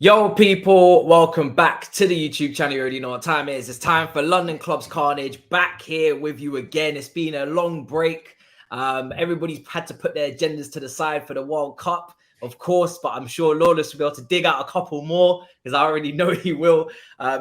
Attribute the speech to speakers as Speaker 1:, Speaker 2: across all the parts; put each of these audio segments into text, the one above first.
Speaker 1: Yo, people, welcome back to the YouTube channel. You already know what time it is. It's time for London Clubs Carnage. Back here with you again. It's been a long break. Everybody's had to put their agendas to the side for the World Cup, of course, but I'm sure Lawless will be able to dig out a couple more because I already know he will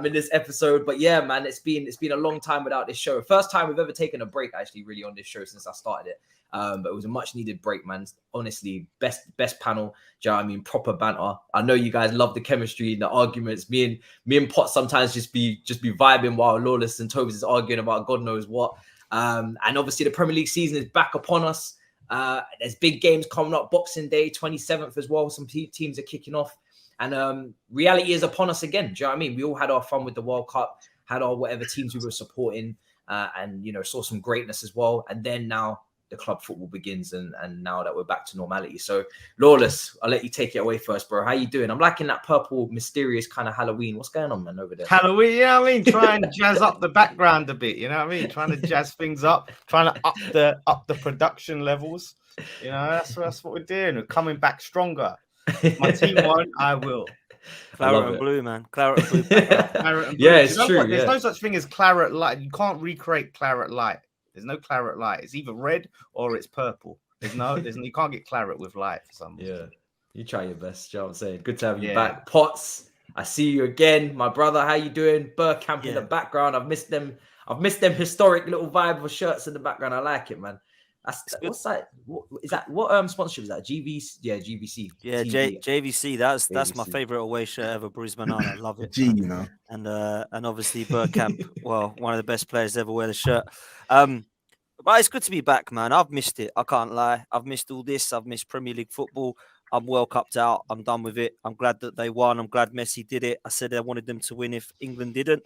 Speaker 1: in this episode. But yeah, man, it's been a long time without this show. First time we've ever taken a break, actually, really, on this show since I started it. But it was a much needed break, man. Honestly, best panel. Do you know what I mean? Proper banter. I know you guys love the chemistry and the arguments. Me and Pot sometimes just be vibing while Lawless and Tobs is arguing about God knows what. And obviously the Premier League season is back upon us. There's big games coming up. Boxing Day, 27th as well. Some teams are kicking off. And reality is upon us again. Do you know what I mean? We all had our fun with the World Cup, had our whatever teams we were supporting, and, you know, saw some greatness as well. And then now the club football begins, and now that we're back to normality. So, Lawless, I'll let you take it away first, bro. How you doing? I'm liking that purple, mysterious kind of Halloween. What's going on, man, over there?
Speaker 2: Halloween, you know what I mean? Try and jazz up the background a bit, you know what I mean? Trying to jazz things up, trying to up the production levels. You know, that's what we're doing. We're coming back stronger. My team won, I will.
Speaker 3: Claret and blue, man. Claret and blue.
Speaker 2: Claret and blue.
Speaker 1: Yeah, it's true.
Speaker 2: There's no such thing as claret light. You can't recreate claret light. There's no claret light. It's either red or it's purple. You can't get claret with light for some reason.
Speaker 1: Yeah, you try your best. You know what I'm saying? Good to have you back. Potts, I see you again. My brother, how you doing? Burkamp in the background. I've missed them historic little vibe of shirts in the background. I like it, man. What's that? What sponsorship is that? GVC? Yeah, GVC.
Speaker 3: Yeah, JVC. That's my favorite away shirt ever. Bruce Banana, I love it.
Speaker 4: G, you know.
Speaker 3: And obviously Burkamp, well, one of the best players to ever wear the shirt. But it's good to be back, man. I've missed it. I can't lie. I've missed all this. I've missed Premier League football. I'm World Cupped out. I'm done with it. I'm glad that they won. I'm glad Messi did it. I said I wanted them to win if England didn't.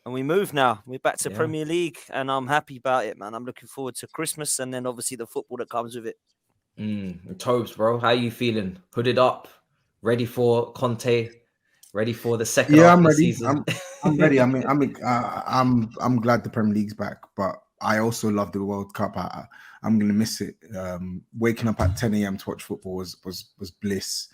Speaker 3: And we move now. We're back to Premier League, and I'm happy about it, man. I'm looking forward to Christmas and then obviously the football that comes with it.
Speaker 1: Tobs, bro, how are you feeling? Hooded up, ready for Conte, ready for the second half of the season?
Speaker 4: I'm ready. I mean, I'm glad the Premier League's back, but I also love the World Cup. I'm gonna miss it. Waking up at 10 a.m. to watch football was bliss,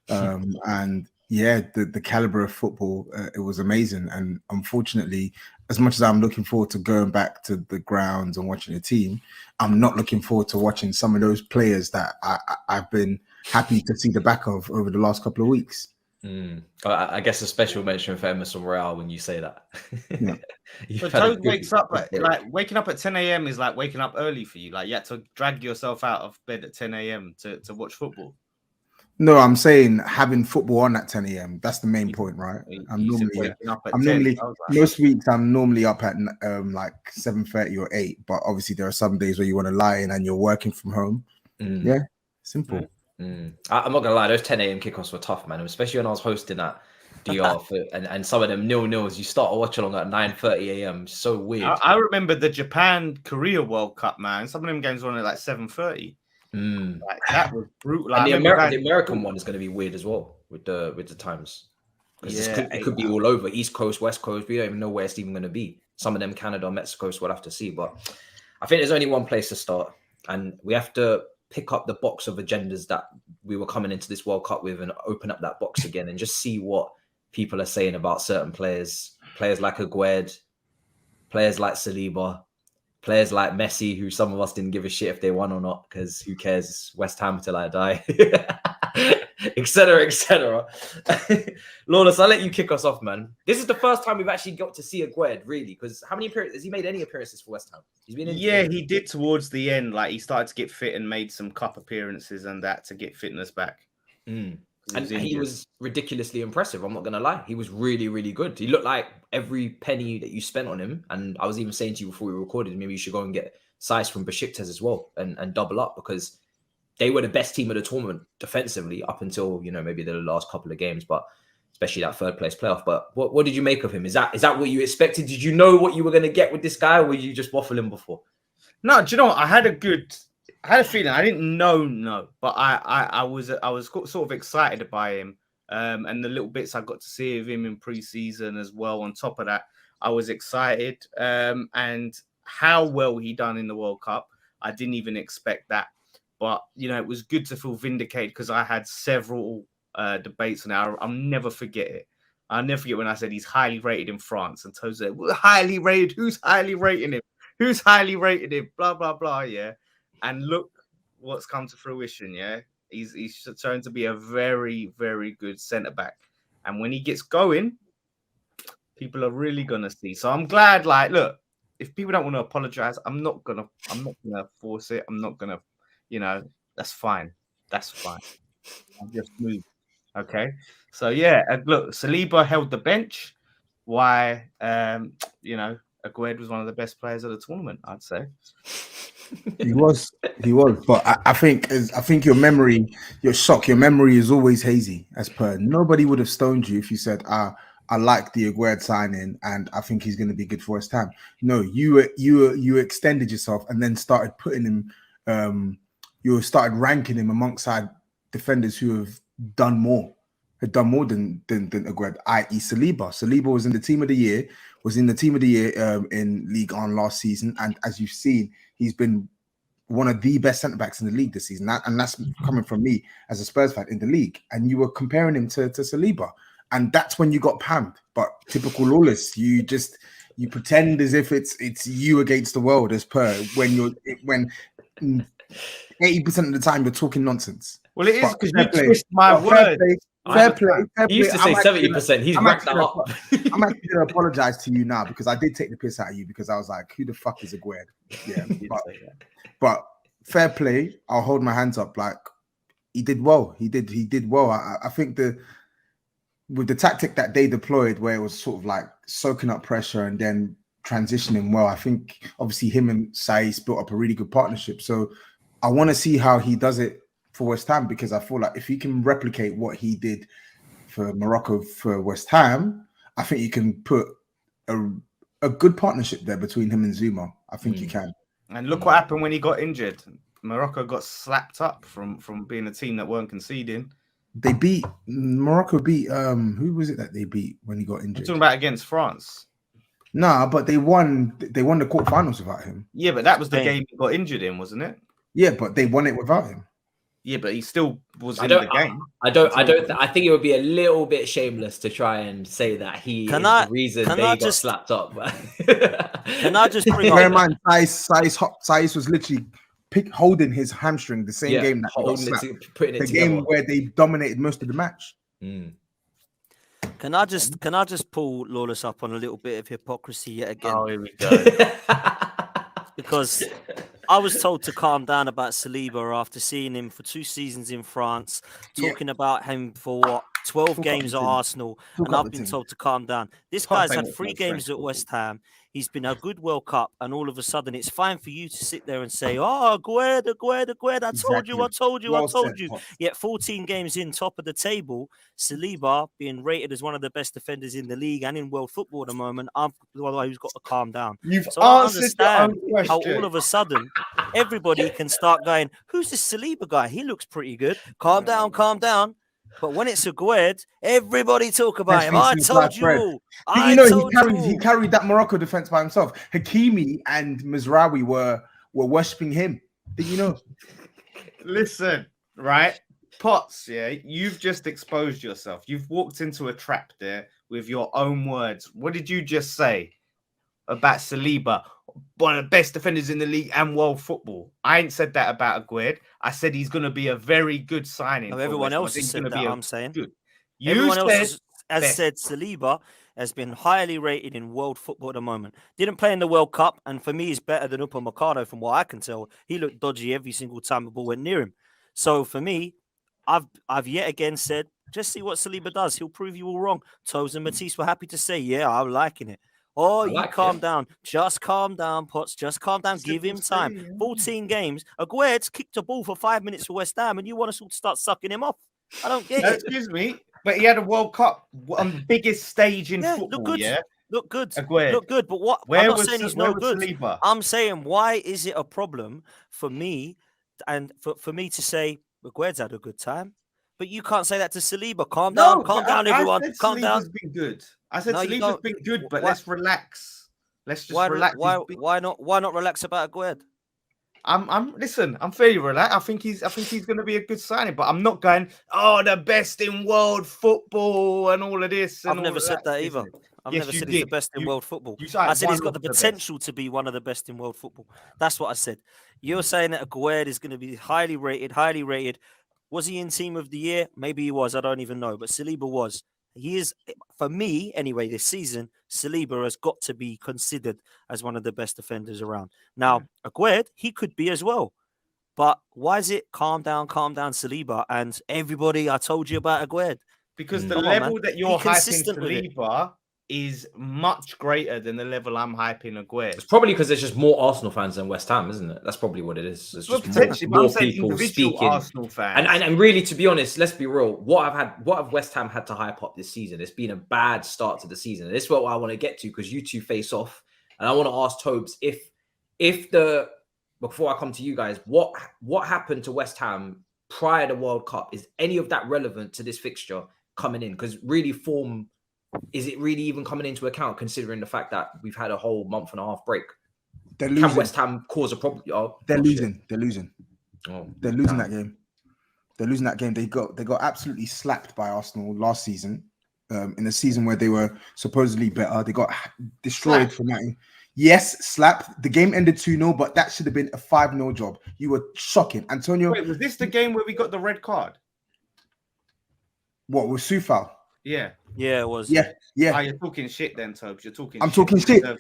Speaker 4: and yeah, the caliber of football, it was amazing. And unfortunately, as much as I'm looking forward to going back to the grounds and watching the team, I'm not looking forward to watching some of those players that I've been happy to see the back of over the last couple of weeks.
Speaker 1: I guess a special mention for Emerson Royale when you say that.
Speaker 4: Yeah.
Speaker 2: But Toad wakes up like waking up at 10 a.m. is like waking up early for you. Like you had to drag yourself out of bed at 10 a.m. to watch football.
Speaker 4: No, I'm saying having football on at 10 a.m. That's the main point, right? Most weeks I'm normally up at like 7:30 or 8, but obviously there are some days where you want to lie in and you're working from home. Yeah, simple.
Speaker 1: I'm not gonna lie, those 10 a.m. kickoffs were tough, man. Especially when I was hosting at DR and some of them 0-0s. You start a watch along at 9:30 a.m. So weird.
Speaker 2: I remember the Japan-Korea World Cup, man. Some of them games were on at like 7:30. Like, that was brutal.
Speaker 1: And the American one is going to be weird as well with the times. It could be all over, East Coast, West Coast. We don't even know where it's even going to be. Some of them, Canada, Mexico, so we'll have to see. But I think there's only one place to start, and we have to pick up the box of agendas that we were coming into this World Cup with and open up that box again and just see what people are saying about certain players like Aguerd, players like Saliba, players like Messi, who some of us didn't give a shit if they won or not, because who cares? West Ham till I die, etc., etc. Lawless, I'll let you kick us off, man. This is the first time we've actually got to see Aguerd, really, because how many appearances has he made? Any appearances for West Ham? He's been in.
Speaker 2: Yeah, he did towards the end. Like he started to get fit and made some cup appearances and that to get fitness back.
Speaker 1: And he was ridiculously impressive. I'm not going to lie. He was really, really good. He looked like every penny that you spent on him. And I was even saying to you before we recorded, maybe you should go and get size from Besiktas as well and double up, because they were the best team of the tournament defensively up until, you know, maybe the last couple of games, but especially that third place playoff. But what did you make of him? Is that what you expected? Did you know what you were going to get with this guy, or were you just waffling before?
Speaker 2: No, do you know what? I had a feeling. I didn't know, but I was sort of excited by him, and the little bits I got to see of him in pre-season as well. On top of that, I was excited, and how well he done in the World Cup, I didn't even expect that. But you know, it was good to feel vindicated because I had several debates on it. I'll never forget it. I'll never forget when I said he's highly rated in France, and Tobs said, well, highly rated? Who's highly rating him? Who's highly rated him? Blah, blah, blah, yeah. And look what's come to fruition, yeah. He's turned to be a very, very good centre-back. And when he gets going, people are really going to see. So I'm glad, like, look, if people don't want to apologize, I'm not gonna force it. I'm not gonna, that's fine. That's fine. I'll just move. Okay. So yeah, look, Saliba held the bench. Why? Aguerd was one of the best players of the tournament, I'd say.
Speaker 4: He was. But I think your memory is always hazy. As per, nobody would have stoned you if you said, I like the Aguerd signing, and I think he's going to be good for West Ham. No, you extended yourself and then started putting him. You started ranking him amongst defenders who have done more than Aguerd, i.e. Saliba. Saliba was in the team of the year. In League On last season, and as you've seen, he's been one of the best centre backs in the league this season. And that's coming from me as a Spurs fan in the league. And you were comparing him to Saliba. And that's when you got pammed. But typical Lawless, you pretend as if it's you against the world, as per when 80% of the time you're talking nonsense.
Speaker 2: Well, it is because you twist my words.
Speaker 4: Fair play.
Speaker 1: He used to say 70%. He's racked that up.
Speaker 4: I'm actually going to apologize to you now because I did take the piss out of you because I was like, who the fuck is Aguerd? Yeah, but fair play. I'll hold my hands up. Like, he did well. He did well. I think with the tactic that they deployed, where it was sort of like soaking up pressure and then transitioning well, I think obviously him and Saiss built up a really good partnership. So I want to see how he does it for West Ham, because I feel like if he can replicate what he did for Morocco for West Ham, I think you can put a good partnership there between him and Zuma. I think you can.
Speaker 2: And look what happened when he got injured. Morocco got slapped up from being a team that weren't conceding.
Speaker 4: Morocco beat who was it that they beat when he got injured?
Speaker 2: I'm talking about against France.
Speaker 4: Nah, but they won the quarterfinals without him.
Speaker 2: Yeah, but that was the game he got injured in, wasn't it?
Speaker 4: Yeah, but they won it without him.
Speaker 2: Yeah, but he still was in the game.
Speaker 1: I think it would be a little bit shameless to try and say that the reason they got slapped up.
Speaker 3: Can I just bring
Speaker 4: bear in mind, Saiss was literally holding his hamstring the same game that the game where they dominated most of the match.
Speaker 3: Can I just pull Lawless up on a little bit of hypocrisy yet again?
Speaker 2: Oh, here we go.
Speaker 3: Because I was told to calm down about Saliba after seeing him for 2 seasons in France, talking about him for 12 games at Arsenal, and I've been told to calm down. This guy's had 3 games at West Ham. He's been a good World Cup, and all of a sudden it's fine for you to sit there and say, oh, Aguerd, I told you. Yet 14 games in, top of the table, Saliba being rated as one of the best defenders in the league and in world football at the moment, I'm the one who's got to calm down. I understand how all of a sudden everybody can start going, who's this Saliba guy? He looks pretty good. Calm down. But when it's Aguerd, everybody talk about him. I told you.
Speaker 4: He carried that Morocco defense by himself. Hakimi and Mizraoui were worshipping him. Did you know?
Speaker 2: Listen, right? Potts, yeah, you've just exposed yourself. You've walked into a trap there with your own words. What did you just say about Saliba? One of the best defenders in the league and world football. I ain't said that about Aguerd. I said he's going to be a very good signing.
Speaker 3: Everyone else has said that, I'm saying.
Speaker 2: Good.
Speaker 3: Everyone else has said Saliba has been highly rated in world football at the moment. Didn't play in the World Cup, and for me, he's better than Upamecano from what I can tell. He looked dodgy every single time the ball went near him. So for me, I've yet again said, just see what Saliba does. He'll prove you all wrong. Tobs and Matisse were happy to say, yeah, I'm liking it. Oh, you calm down. Just calm down, Potts. Just calm down. Give him time. 14 games. Aguerd's kicked a ball for 5 minutes for West Ham, and you want us all to start sucking him off? I don't get it.
Speaker 2: Excuse me, but he had a World Cup on the biggest stage in football.
Speaker 3: Look good.
Speaker 2: Yeah,
Speaker 3: look good.
Speaker 2: Aguerd.
Speaker 3: Look good. But what? I'm not saying he's no good. Saliba? I'm saying, why is it a problem for me and for me to say Aguerd's had a good time? But you can't say that to Saliba. Calm down, everyone. Calm down.
Speaker 2: Saliba's been good. I said Saliba's been good, but let's relax. Let's just relax.
Speaker 3: Why not relax about Aguerd?
Speaker 2: Listen, I'm fairly relaxed. I think he's going to be a good signing, but I'm not going, oh, the best in world football and all of this. And
Speaker 3: I've never said that either. I've never said he's the best in world football. I said he's got the potential to be one of the best in world football. That's what I said. You're saying that Aguerd is going to be highly rated. Was he in team of the year? Maybe he was. I don't even know. But Saliba was. He is, for me anyway, this season, Saliba has got to be considered as one of the best defenders around. Now, Aguerd, he could be as well. But why is it calm down, Saliba? And everybody, I told you about Aguerd.
Speaker 2: Because the level that you're hyping Saliba is much greater than the level I'm hyping Aguerd.
Speaker 1: It's probably because there's just more Arsenal fans than West Ham, isn't it? That's probably what it is. It's just
Speaker 2: more people speaking. Arsenal fans.
Speaker 1: And really, to be honest, let's be real. What have West Ham had to hype up this season? It's been a bad start to the season. And this is what I want to get to because you two face off. And I want to ask Tobs before I come to you guys, what happened to West Ham prior to World Cup? Is any of that relevant to this fixture coming in? Because really form... Is it really even coming into account considering the fact that we've had a whole month and a half break?
Speaker 4: They're losing.
Speaker 1: Can West Ham cause a problem?
Speaker 4: They're losing. They're losing. They're losing
Speaker 1: damn.
Speaker 4: that game. They're losing that game. They got absolutely slapped by Arsenal last season. In a season where they were supposedly better, they got destroyed from that. Yes, slapped. The game ended 2-0, but that should have been a 5-0 job. You were shocking, Antonio.
Speaker 2: Wait, was this the game where we got the red card?
Speaker 4: What was Soufal?
Speaker 2: Yeah.
Speaker 3: Yeah, it was.
Speaker 4: Yeah.
Speaker 2: Oh, you're talking shit then, Tobs. You're talking
Speaker 4: I'm
Speaker 2: shit.
Speaker 4: talking shit.
Speaker 2: Out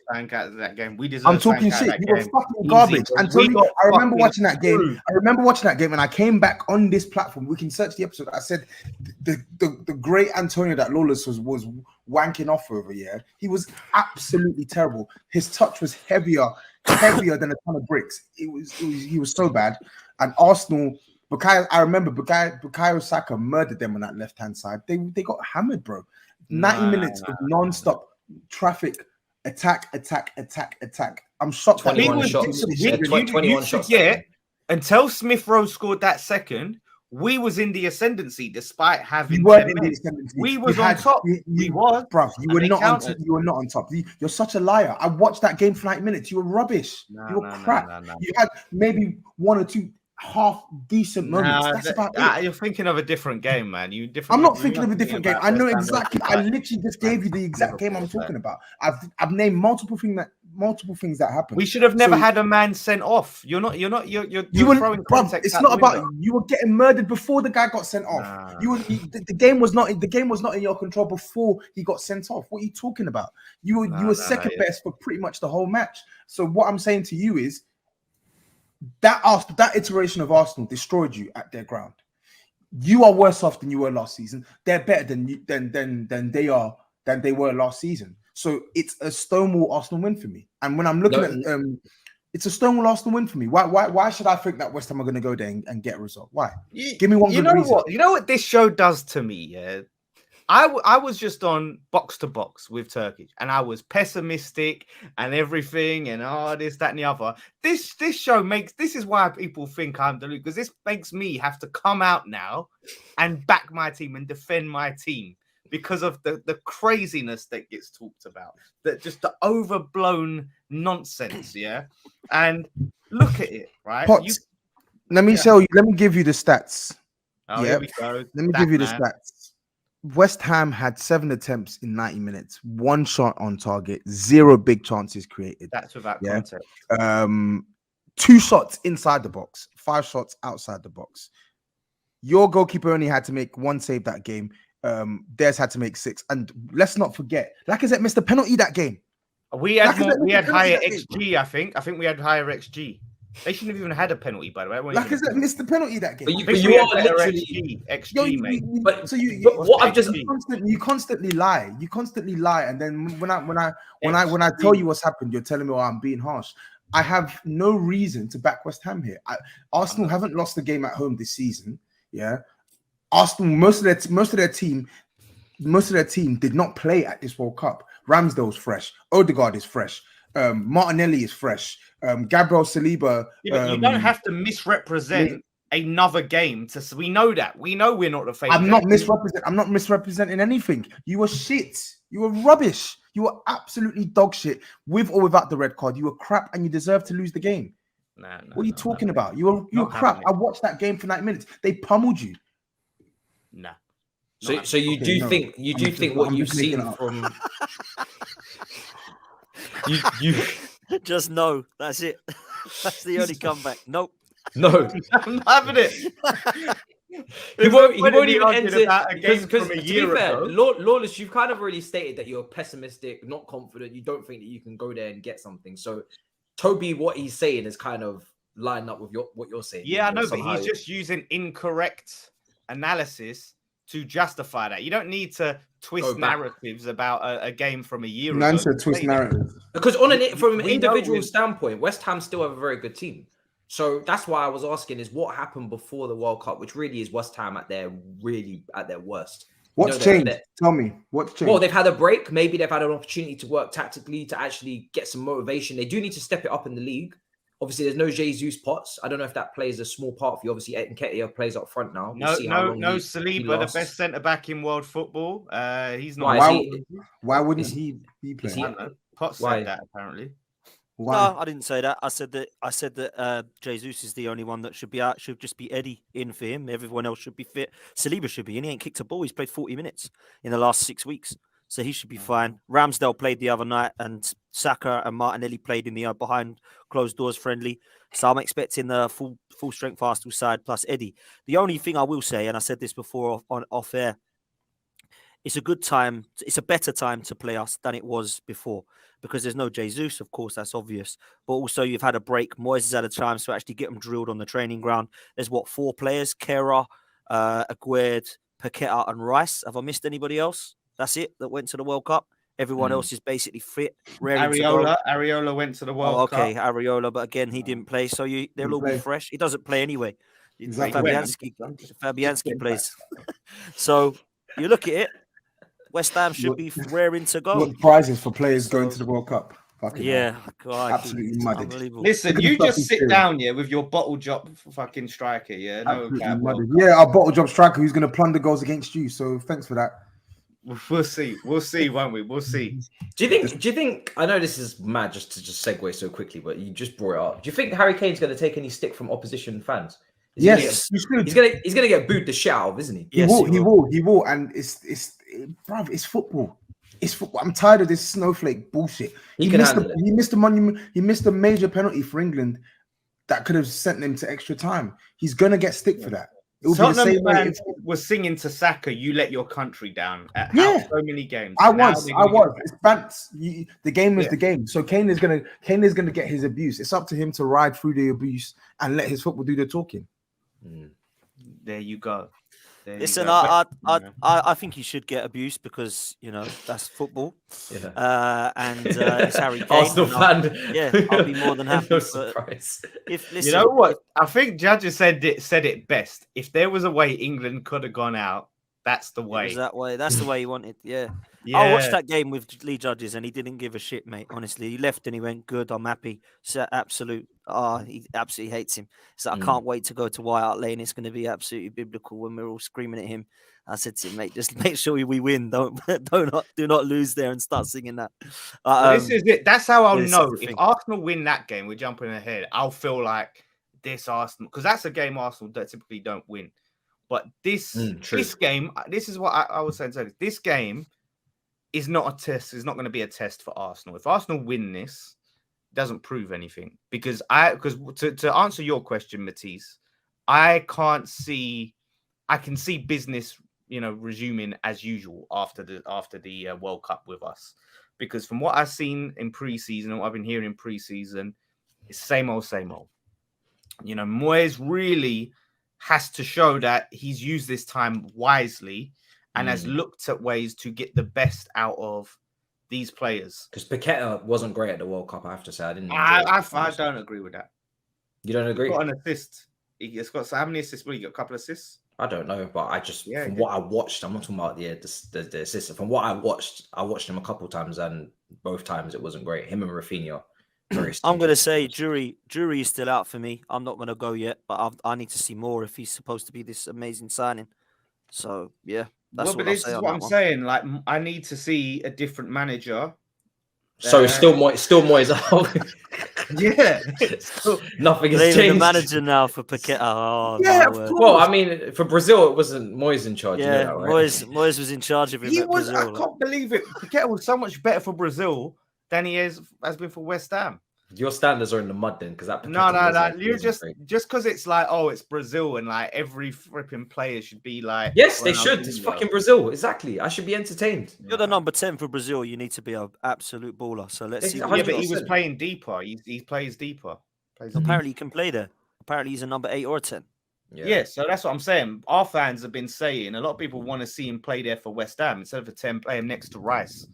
Speaker 2: of that game. We deserve
Speaker 4: I'm talking shit. You were fucking garbage. Antonio, I remember watching that game. And I came back on this platform. We can search the episode. I said the great Antonio that Lawless was wanking off over, yeah. He was absolutely terrible. His touch was heavier than a ton of bricks. He was so bad. And Arsenal, I remember Bukayo Saka murdered them on that left-hand side. They got hammered, bro. 90 minutes of non-stop traffic, attack. I'm shocked.
Speaker 1: 21 shots.
Speaker 2: You forget, until Smith Rowe scored that second, we was in the ascendancy despite having. We was on top. We was,
Speaker 4: bruv. You were not on top. You were not on top. You're such a liar. I watched that game for 90 minutes. You were rubbish. You were crap. You had maybe one or two half decent moments. That's about it.
Speaker 2: You're thinking of a different game, man.
Speaker 4: I'm not thinking of a different game. I know exactly. I literally just gave you the exact game I'm talking about. I've named multiple things that happened.
Speaker 2: We should have never had a man sent off. You're throwing context.
Speaker 4: It's not about you were getting murdered before the guy got sent off. The game was not in your control before he got sent off. What are you talking about? You were second best for pretty much the whole match. So what I'm saying to you is that iteration of Arsenal destroyed you at their ground. You are worse off than you were last season. They're better than they were last season. So it's a stonewall Arsenal win for me. And when I'm looking at it's a stonewall Arsenal win for me. Why should I think that West Ham are going to go there and get a result? Why? Give me one good reason.
Speaker 2: You know what this show does to me? Yeah. I was just on box to box with Turkish and I was pessimistic and everything and this, that, and the other. This show this is why people think I'm deluded, because this makes me have to come out now and back my team and defend my team because of the craziness that gets talked about, that just the overblown nonsense, yeah. And look at it, right?
Speaker 4: Potts, let me give you the stats.
Speaker 2: Here we go.
Speaker 4: Let me give you the stats. West Ham had 7 attempts in 90 minutes, 1 shot on target, 0 big chances created.
Speaker 2: That's without context.
Speaker 4: 2 shots inside the box, 5 shots outside the box. Your goalkeeper only had to make 1 save that game. Theirs had to make 6. And let's not forget, Lacazette missed a penalty that game.
Speaker 2: We had higher XG, I think. I think we had higher XG. They shouldn't have even had a penalty, by the way.
Speaker 4: Lacazette missed the penalty that game.
Speaker 1: But you are literally
Speaker 2: XG, mate.
Speaker 4: You constantly lie. You constantly lie, and then when I tell you what's happened, you're telling me, "Oh, I'm being harsh." I have no reason to back West Ham here. Arsenal haven't lost the game at home this season. Yeah, Arsenal most of their team did not play at this World Cup. Ramsdale's fresh. Odegaard is fresh. Martinelli is fresh. Gabriel Saliba.
Speaker 2: You don't have to misrepresent another game. We know that. We know we're not the favorite.
Speaker 4: I'm not misrepresenting anything. You were shit. You were rubbish. You were absolutely dog shit with or without the red card. You were crap and you deserve to lose the game. What are you talking about? You're crap. I watched that game for 90 minutes. They pummeled you.
Speaker 2: Nah.
Speaker 1: So you do think what you've seen from you
Speaker 3: just no. That's it. That's the only comeback. Nope.
Speaker 1: No,
Speaker 2: I'm not having it.
Speaker 1: He won't even enter
Speaker 2: because to be fair,
Speaker 1: Lawless, you've kind of already stated that you're pessimistic, not confident. You don't think that you can go there and get something. So, Toby, what he's saying is kind of lined up with what you're saying.
Speaker 2: Yeah, I know, but he's just using incorrect analysis to justify that. You don't need to twist narratives about a game from a year ago.
Speaker 4: None said twist narrative.
Speaker 1: Because from an individual standpoint, West Ham still have a very good team. So that's why I was asking is what happened before the World Cup, which really is West Ham at their worst.
Speaker 4: What's changed? Tell me, what's changed?
Speaker 1: Well, they've had a break. Maybe they've had an opportunity to work tactically to actually get some motivation. They do need to step it up in the league. Obviously, there's no Jesus Potts. I don't know if that plays a small part for you. Obviously, Nketiah plays up front now.
Speaker 2: No Saliba, the best centre back in world football. He's not.
Speaker 4: Why wouldn't he be playing?
Speaker 2: Potts said that apparently.
Speaker 3: Why? No, I didn't say that. I said that Jesus is the only one that should be out. Should just be Eddie in for him. Everyone else should be fit. Saliba should be in. He ain't kicked a ball. He's played 40 minutes in the last 6 weeks, so he should be fine. Ramsdale played the other night, and Saka and Martinelli played in the behind closed doors friendly. So I'm expecting the full strength Arsenal side plus Eddie. The only thing I will say, and I said this before off air, it's a good time. It's a better time to play us than it was before. Because there's no Jesus, of course, that's obvious. But also you've had a break. Moyes has had a chance to actually get them drilled on the training ground. There's 4 players? Kera, Aguerd, Paqueta and Rice. Have I missed anybody else? That's it that went to the World Cup. Everyone else is basically fit.
Speaker 2: Areola went to the World Cup.
Speaker 3: Okay, Areola, but again, he didn't play. So they'll all be fresh. He doesn't play anyway. Fabianski plays. So you look at it. West Ham should be raring to go.
Speaker 4: What prizes for players going to the World Cup?
Speaker 3: God,
Speaker 4: absolutely mudded.
Speaker 2: Listen, you just sit down here with your bottle drop fucking striker, yeah.
Speaker 4: Our bottle drop striker who's going to plunder goals against you. So thanks for that.
Speaker 2: We'll see, won't we? We'll see.
Speaker 1: Do you think? I know this is mad just to segue so quickly, but you just brought it up. Do you think Harry Kane's going to take any stick from opposition fans?
Speaker 4: Yes,
Speaker 1: he's gonna get booed the shit out of, isn't he?
Speaker 4: He will, and it's football. It's football. I'm tired of this snowflake bullshit. He missed a major penalty for England that could have sent them to extra time. He's gonna get stick for that. It would be the same way
Speaker 2: was singing to Saka, "You let your country down." At so many games.
Speaker 4: I was. The game was the game. So Kane is gonna get his abuse. It's up to him to ride through the abuse and let his football do the talking.
Speaker 2: There you go.
Speaker 3: Listen, I think he should get abused because that's football. And it's Harry Kane.
Speaker 1: Arsenal fan.
Speaker 3: I'll be more than happy.
Speaker 1: No surprise.
Speaker 2: You know what? I think Judge said it best. If there was a way England could have gone out, that's the way.
Speaker 3: That's the way he wanted. Yeah. I watched that game with Lee Judges and he didn't give a shit, mate. Honestly, he left and he went, "Good, I'm happy." So he absolutely hates him. So I can't wait to go to White Hart Lane. It's going to be absolutely biblical when we're all screaming at him. I said to him, "Mate, just make sure we win. Do not lose there and start singing that."
Speaker 2: This is it. That's how I'll know if Arsenal win that game. We're jumping ahead. I'll feel like this Arsenal, because that's a game Arsenal that typically don't win. But this game, this is what I was saying. This game is not a test. It's not going to be a test for Arsenal. If Arsenal win this, it doesn't prove anything. Because to answer your question, Matisse, I can see business, resuming as usual after the World Cup with us. Because from what I've seen in pre-season and what I've been hearing in pre-season, it's same old. Moyes really has to show that he's used this time wisely and has looked at ways to get the best out of these players.
Speaker 1: Because Paqueta wasn't great at the World Cup, I have to say. I
Speaker 2: don't agree with that.
Speaker 1: You don't agree?
Speaker 2: He's got an assist. He's got how many assists? He got a couple of assists.
Speaker 1: I don't know, but I just from what I watched, I'm not talking about the assist. From what I watched him a couple of times, and both times it wasn't great. Him and Rafinha.
Speaker 3: I'm going to say jury is still out for me. I'm not going to go yet, but I need to see more if he's supposed to be this amazing signing. So yeah, that's
Speaker 2: what I'm saying. Like, I need to see a different manager
Speaker 1: So it's still Moyes out.
Speaker 2: Yeah.
Speaker 1: Nothing has
Speaker 3: Blaming the
Speaker 1: changed.
Speaker 3: manager now for Paqueta. Oh,
Speaker 2: Yeah,
Speaker 3: my
Speaker 2: of
Speaker 3: word.
Speaker 2: course.
Speaker 1: Well, I mean, for Brazil, it wasn't Moyes in charge.
Speaker 3: Yeah,
Speaker 1: you know that, right?
Speaker 3: Moyes was in charge of him
Speaker 2: He
Speaker 3: at
Speaker 2: was.
Speaker 3: Brazil.
Speaker 2: I can't believe it. Paqueta was so much better for Brazil than he has been for West Ham.
Speaker 1: Your standards are in the mud then, because that.
Speaker 2: No.
Speaker 1: Paqueta
Speaker 2: You're
Speaker 1: wasn't great.
Speaker 2: just because it's like, oh, it's Brazil, and like every flipping player should be like.
Speaker 1: Yes, they should. It's
Speaker 2: Ronaldinho.
Speaker 1: fucking Brazil. Exactly. I should be entertained.
Speaker 3: You're the number 10 for Brazil. You need to be an absolute baller. So let's see.
Speaker 1: Yeah,
Speaker 3: What
Speaker 2: Yeah, but he was
Speaker 1: 100%.
Speaker 2: playing deeper. He plays deeper.
Speaker 3: Apparently, he can play there. Apparently, he's a number 8 or a 10.
Speaker 2: Yeah, so that's what I'm saying. Our fans have been saying a lot of people want to see him play there for West Ham instead of a 10, play him next to Rice,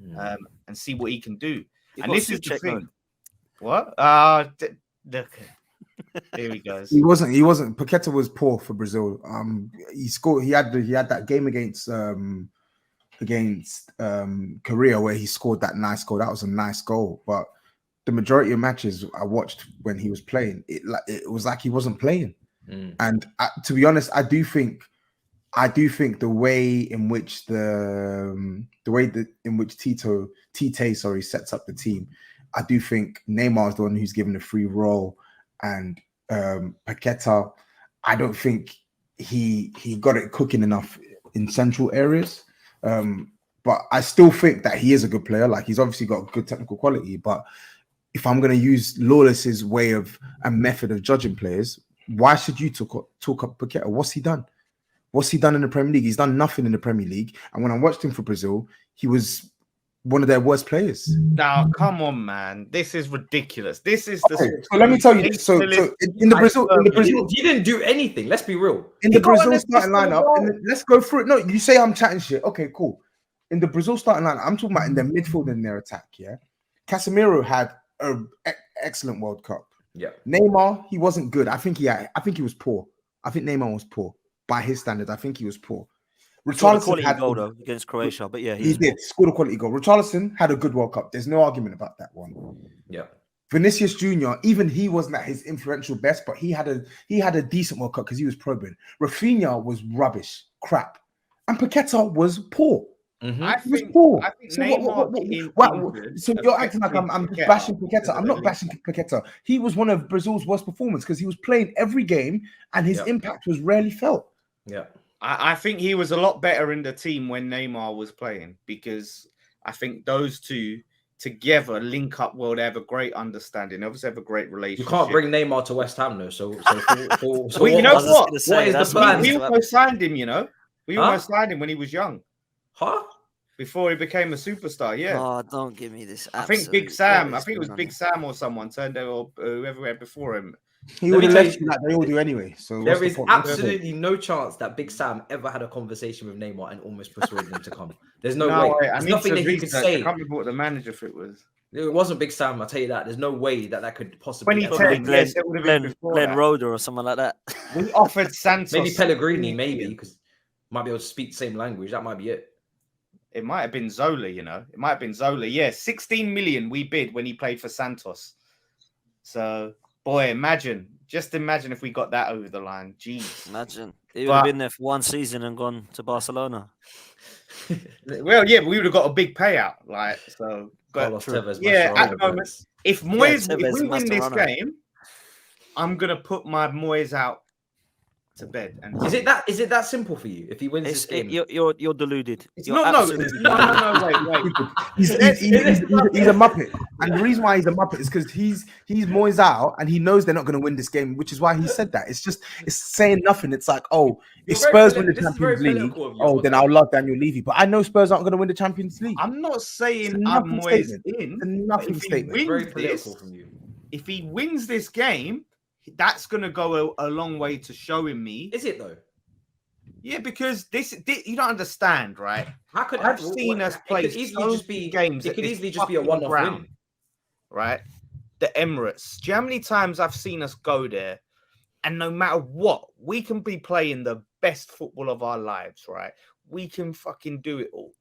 Speaker 2: and see what he can do.
Speaker 3: You've
Speaker 2: And
Speaker 3: got
Speaker 2: this is the
Speaker 3: Suchek,
Speaker 2: thing.
Speaker 3: though.
Speaker 2: What? Look, here he goes.
Speaker 4: He wasn't. Paqueta was poor for Brazil. He scored. He had that game against Korea where he scored that nice goal. That was a nice goal. But the majority of matches I watched when he was playing, it was like he wasn't playing. And to be honest, I do think the way in which Tite sets up the team, I do think Neymar is the one who's given the free role, and Paqueta, I don't think he got it cooking enough in central areas. But I still think that he is a good player. Like, he's obviously got good technical quality. But if I'm going to use Lawless's way of and method of judging players, why should you talk up Paqueta? What's he done? What's he done in the Premier League? He's done nothing in the Premier League. And when I watched him for Brazil, he was one of their worst players.
Speaker 2: Now, come on, man. This is ridiculous. This is the.
Speaker 4: Okay, so let me tell you. So in the Brazil,
Speaker 1: He didn't do anything. Let's be real.
Speaker 4: in the Brazil starting lineup, let's go through it. No, you say I'm chatting shit. Okay, cool. In the Brazil starting lineup, I'm talking about in their midfield and their attack. Yeah, Casemiro had an excellent World Cup.
Speaker 1: Yeah,
Speaker 4: Neymar, he wasn't good. I think he was poor. I think Neymar was poor by his standards. I think he was poor.
Speaker 3: Scored a quality goal though against Croatia, but yeah,
Speaker 4: he did score a quality goal. Richarlison had a good World Cup. There's no argument about that one.
Speaker 1: yeah.
Speaker 4: Vinicius Jr., even he wasn't at his influential best, but he had a decent World Cup because he was probing. Rafinha was rubbish, crap, and Paqueta was poor.
Speaker 2: I
Speaker 4: He was
Speaker 2: think
Speaker 4: poor.
Speaker 2: so
Speaker 4: Neymar. So you're acting like I'm just bashing Paqueta. I'm not bashing Paqueta. He was one of Brazil's worst performers because he was playing every game and his impact was rarely felt.
Speaker 1: Yeah.
Speaker 2: I think he was a lot better in the team when Neymar was playing, because I think those two together link up well. They have a great understanding. They obviously have a great relationship.
Speaker 1: You can't bring Neymar to West Ham, though. So
Speaker 2: well, you know what?
Speaker 1: What is the plan?
Speaker 2: We almost signed him, you know? We almost signed him when he was young.
Speaker 1: Huh?
Speaker 2: Before he became a superstar, yeah.
Speaker 3: Oh, don't give me this.
Speaker 2: I think Big Sam. I think it was Big Sam or someone turned over, or whoever had before him.
Speaker 4: He would have left you like they all do anyway. So
Speaker 1: there is absolutely no chance that Big Sam ever had a conversation with Neymar and almost persuaded him to come. There's no way. There's nothing that he could say.
Speaker 2: I can't remember what the manager if it was.
Speaker 1: It wasn't Big Sam, I'll tell you that. There's no way that could possibly.
Speaker 2: 2010, yes, it would have been
Speaker 3: Glenn Roeder or someone like that.
Speaker 2: We offered Santos.
Speaker 1: Maybe Pellegrini, maybe, because might be able to speak the same language. That might be it.
Speaker 2: It might have been Zola, you know. It might have been Zola. Yeah, 16 million we bid when he played for Santos. So, boy, just imagine if we got that over the line. Jeez.
Speaker 3: Imagine. He would have been there for one season and gone to Barcelona.
Speaker 2: Well, yeah, but we would have got a big payout. Like, so. But
Speaker 1: Thabz,
Speaker 2: yeah, at the moment, if Moyes, if we win this
Speaker 3: Mascherano.
Speaker 2: game, I'm going to put my Moyes out to bed. And
Speaker 1: Is it that simple for you? If he wins this game,
Speaker 3: you're deluded.
Speaker 2: It's
Speaker 3: You're
Speaker 2: no,
Speaker 3: absolutely deluded.
Speaker 2: wait.
Speaker 4: He's a muppet, and the reason why he's a muppet is because he's Moyes out, and he knows they're not going to win this game, which is why he said that. It's saying nothing. It's like, oh, if Spurs win the Champions League, then I'll love Daniel Levy. But I know Spurs aren't going to win the Champions League.
Speaker 2: I'm not saying I'm Moyes in.
Speaker 4: Nothing statement.
Speaker 1: very political from you.
Speaker 2: If he wins this game, that's going to go a long way to showing me.
Speaker 1: Is it though?
Speaker 2: Yeah, because this you don't understand, right?
Speaker 1: How could
Speaker 2: I've seen us play so many games?
Speaker 1: It could easily just be a one-off win,
Speaker 2: right? The Emirates. Do you know how many times I've seen us go there, and no matter what, we can be playing the best football of our lives, right? We can fucking do it all,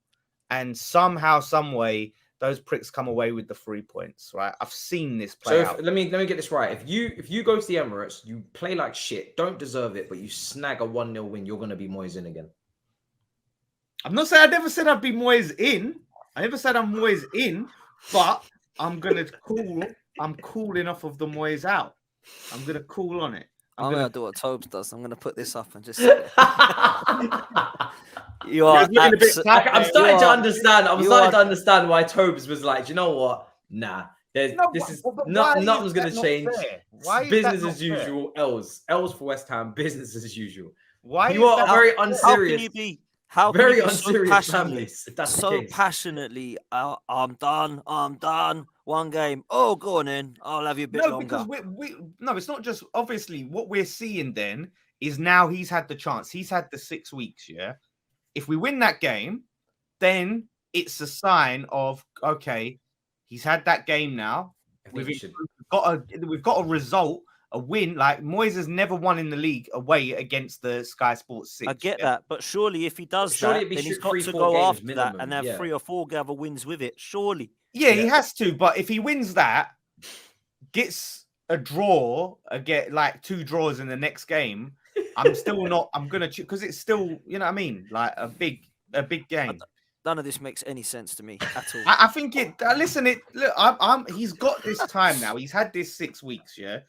Speaker 2: and somehow, some way, those pricks come away with the 3 points, right? I've seen this play out.
Speaker 1: Let me get this right. If you go to the Emirates, you play like shit, don't deserve it, but you snag a 1-0 win, you're gonna be Moyes in again.
Speaker 2: I'm not saying I never said I'd be Moyes in. I never said I'm Moyes in, But I'm cooling off of the Moyes out. I'm gonna cool on it.
Speaker 3: I'm gonna do what Tobs does. I'm gonna put this up and just. You
Speaker 2: You're
Speaker 3: are.
Speaker 2: looking a bit sad
Speaker 1: I'm
Speaker 2: there.
Speaker 1: starting to understand. I'm
Speaker 3: you
Speaker 1: starting
Speaker 3: are-
Speaker 1: to understand why Tobes was like, you know what? Nah,
Speaker 2: No,
Speaker 1: this
Speaker 2: but
Speaker 1: is
Speaker 2: why
Speaker 1: nothing's
Speaker 2: is
Speaker 1: gonna
Speaker 2: that not
Speaker 1: change.
Speaker 2: fair? Why is
Speaker 1: Business
Speaker 2: that not
Speaker 1: as
Speaker 2: fair?
Speaker 1: usual. L's for West Ham. Business as usual.
Speaker 2: Why
Speaker 1: You
Speaker 2: is
Speaker 1: are
Speaker 2: that
Speaker 1: very
Speaker 2: not fair?
Speaker 3: How can
Speaker 1: unserious.
Speaker 3: you be? How can
Speaker 1: Very
Speaker 3: you be
Speaker 1: unserious
Speaker 3: so
Speaker 1: fan
Speaker 3: passionately?
Speaker 1: base, if that's the
Speaker 3: So
Speaker 1: case.
Speaker 3: passionately, I'm done. I'm done. One game. Oh, go on in. I'll have you a bit
Speaker 2: No,
Speaker 3: longer.
Speaker 2: because no, it's not just obviously what we're seeing then is now he's had the chance. He's had the 6 weeks, yeah. If we win that game, then it's a sign of okay, he's had that game now. We've got a result, a win. Like Moyes has never won in the league away against the Sky Sports 6.
Speaker 3: I get that, but surely if he does
Speaker 1: Surely
Speaker 3: that,
Speaker 1: it'd be
Speaker 3: then he's got
Speaker 1: 3-4
Speaker 3: to go
Speaker 1: games
Speaker 3: after that
Speaker 1: minimum,
Speaker 3: and have
Speaker 1: yeah.
Speaker 3: 3 or 4 gather wins with it. Surely.
Speaker 2: Yeah, he has to. But if he wins that, gets a draw, get like 2 draws in the next game, I'm still not. I'm gonna because it's still, you know what I mean, like a big game.
Speaker 3: None of this makes any sense to me at all.
Speaker 2: I think it. Listen, look, he's got this time now. He's had this 6 weeks. Yeah,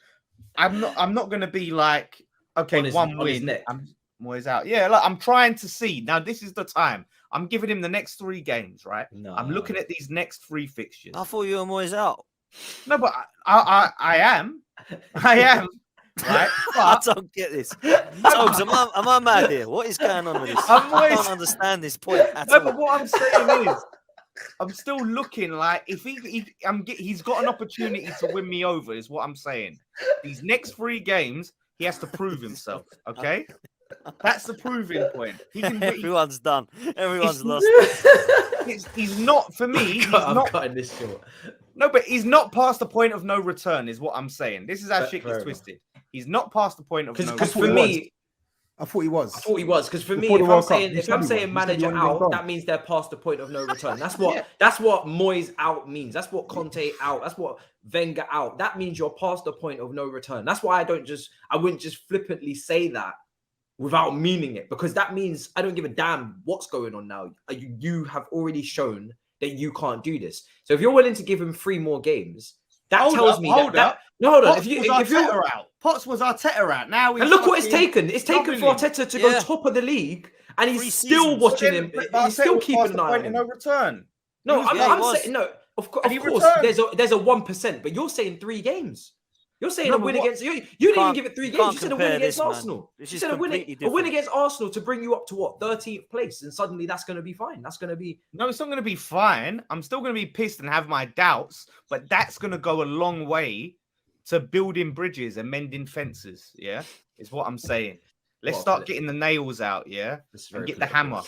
Speaker 2: I'm not gonna be like okay, one win. I'm Moyes out. Yeah, like I'm trying to see now. This is the time. I'm giving him the next 3 games. Right.
Speaker 1: No.
Speaker 2: I'm looking at these next 3 fixtures.
Speaker 3: I thought you were Moyes out.
Speaker 2: No, but I am. I am. Right?
Speaker 3: I don't get this. Tobs, am I mad here? What is going on with this? I don't understand this point at all.
Speaker 2: But what I'm saying is, I'm still looking like if he's got an opportunity to win me over. Is what I'm saying. These next 3 games, he has to prove himself. Okay, that's the proving point.
Speaker 3: Everyone's done. Everyone's lost.
Speaker 2: He's not for me.
Speaker 1: I'm cutting this short.
Speaker 2: No, but he's not past the point of no return. Is what I'm saying. This is how shit gets twisted. He's not past the point of no return.
Speaker 1: Because for me,
Speaker 4: I thought he was.
Speaker 1: Because for me, if I'm saying manager out, that means they're past the point of no return. That's what Moyes out means. That's what Conte out. That's what Wenger out. That means you're past the point of no return. That's why I wouldn't just flippantly say that without meaning it, because that means I don't give a damn what's going on now. You have already shown that you can't do this. So if you're willing to give him 3 more games, that tells me that. No, hold on. If you're
Speaker 2: out, Potts was Arteta out. Now
Speaker 1: and look what it's taken. It's taken for Arteta to go top of the league, and he's still watching him. He's still keeping an eye on him.
Speaker 2: No return.
Speaker 1: No, I'm saying no. Of course, there's a 1%, but you're saying 3 games. You're saying a win against you. You didn't even give it 3 games. You said a win against Arsenal. You said a win against Arsenal to bring you up to what 13th place, and suddenly that's going to be fine. That's going to be
Speaker 2: no. It's not going to be fine. I'm still going to be pissed and have my doubts, but that's going to go a long way to building bridges and mending fences. Yeah, is what I'm saying. Let's start getting the nails out. Yeah, and get the hammer.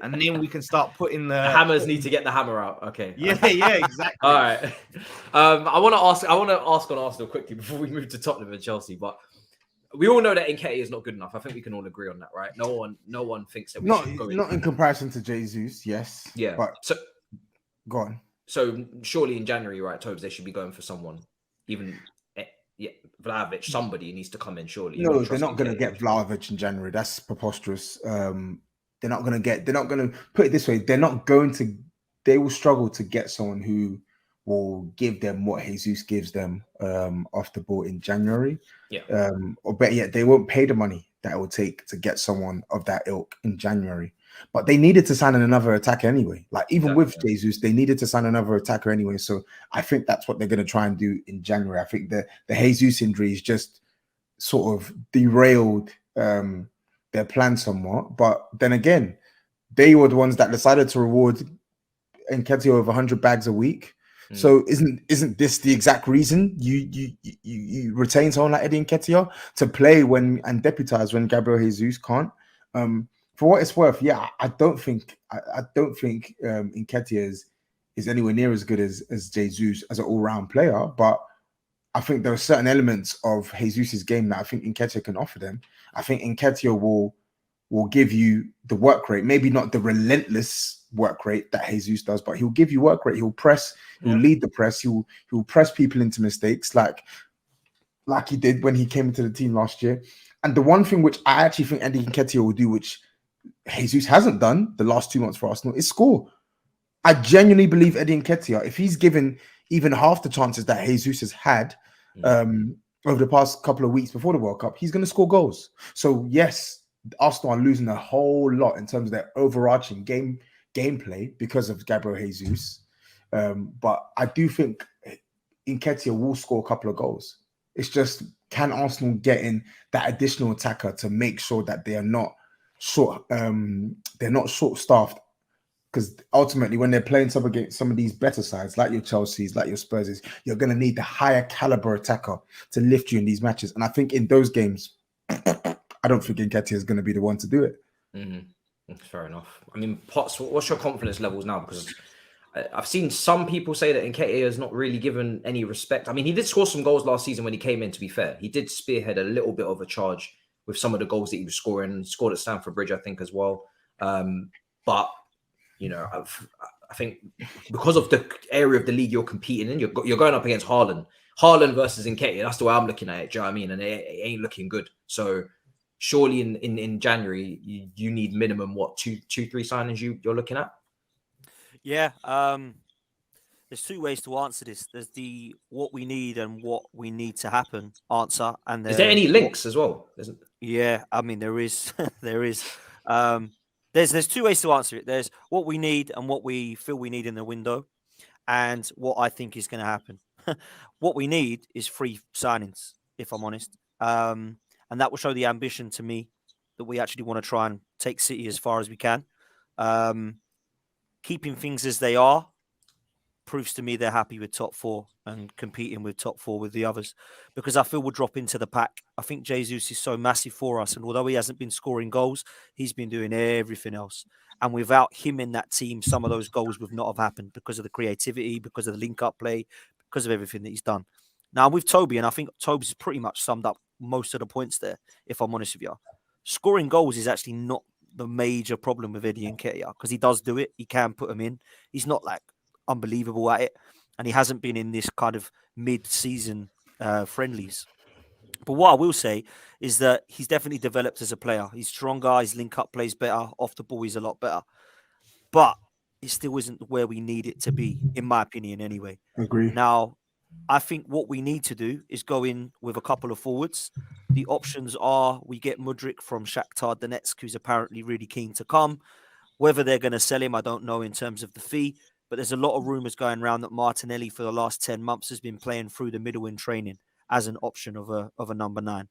Speaker 2: And then we can start putting the
Speaker 1: hammers need to get the hammer out. Okay.
Speaker 2: Yeah, exactly.
Speaker 1: All right. I want to ask on Arsenal quickly before we move to Tottenham and Chelsea. But we all know that Nketiah is not good enough. I think we can all agree on that, right? No one thinks that we should go
Speaker 4: not in comparison to Jesus. Yes.
Speaker 1: Yeah.
Speaker 4: But
Speaker 1: so
Speaker 4: go on.
Speaker 1: So surely in January, right, Tobs, they should be going for someone, even Vlahovic. Somebody needs to come in. Surely.
Speaker 4: No, they're not going to get Vlahovic in January. That's preposterous. They're not going to put it this way. They will struggle to get someone who will give them what Jesus gives them off the ball in January.
Speaker 1: Yeah.
Speaker 4: Or better yet, they won't pay the money that it will take to get someone of that ilk in January. But they needed to sign another attacker anyway. Like even with Jesus, they needed to sign another attacker anyway. So I think that's what they're going to try and do in January. I think the Jesus injury is just sort of derailed their plan somewhat, but then again, they were the ones that decided to reward Nketiah with 100 bags a week. So isn't this the exact reason you retain someone like Eddie Nketiah to play and deputize when Gabriel Jesus can't? For what it's worth, yeah, I don't think Nketiah is anywhere near as good as Jesus as an all-round player, but I think there are certain elements of Jesus' game that I think Nketiah can offer them. I think Nketiah will give you the work rate, maybe not the relentless work rate that Jesus does, but he'll give you work rate. He'll press, he'll lead the press, he'll press people into mistakes like he did when he came into the team last year. And the one thing which I actually think Eddie Nketiah will do, which Jesus hasn't done the last 2 months for Arsenal, is score. I genuinely believe Eddie Nketiah, if he's given even half the chances that Jesus has had over the past couple of weeks before the World Cup, he's going to score goals. So yes, Arsenal are losing a whole lot in terms of their overarching gameplay because of Gabriel Jesus. But I do think Nketiah will score a couple of goals. It's just, can Arsenal get in that additional attacker to make sure that they are not short-staffed? Because ultimately, when they're playing against some of these better sides, like your Chelseas, like your Spurses, you're going to need the higher caliber attacker to lift you in these matches. And I think in those games, I don't think Nketiah is going to be the one to do it.
Speaker 1: Fair enough. I mean, Potts, what's your confidence levels now? Because I've seen some people say that Nketiah is not really given any respect. I mean, he did score some goals last season when he came in, to be fair. He did spearhead a little bit of a charge with some of the goals that he was scoring. He scored at Stamford Bridge, I think, as well. But you know, I think because of the area of the league you're competing in, you're going up against Haaland versus Nketiah. That's the way I'm looking at it. Do you know what I mean? And it ain't looking good. So surely in January you need minimum two, 3 signings you're looking at.
Speaker 3: Yeah. There's two ways to answer this. There's the what we need and what we need to happen answer. And
Speaker 1: is there any links as well?
Speaker 3: Yeah, I mean there is. There is. There's two ways to answer it. There's what we need and what we feel we need in the window, and what I think is going to happen. What we need is free signings, if I'm honest, and that will show the ambition to me that we actually want to try and take City as far as we can. Keeping things as they are proves to me they're happy with top 4 and competing with top 4 with the others, because I feel we'll drop into the pack. I think Jesus is so massive for us, and although he hasn't been scoring goals, he's been doing everything else. And without him in that team, some of those goals would not have happened because of the creativity, because of the link-up play, because of everything that he's done. Now with Toby, and I think Tobs has pretty much summed up most of the points there, if I'm honest with you. Scoring goals is actually not the major problem with Eddie Nketiah, because he does do it. He can put them in. He's not like unbelievable at it, and he hasn't been in this kind of mid-season friendlies. But what I will say is that he's definitely developed as a player. He's stronger, his link-up plays better, off the ball he's a lot better. But it still isn't where we need it to be, in my opinion anyway.
Speaker 4: Agree.
Speaker 3: Now, I think what we need to do is go in with a couple of forwards. The options are we get Mudryk from Shakhtar Donetsk, who's apparently really keen to come. Whether they're going to sell him, I don't know in terms of the fee. But there's a lot of rumours going around that Martinelli for the last 10 months has been playing through the middle in training as an option of a number 9.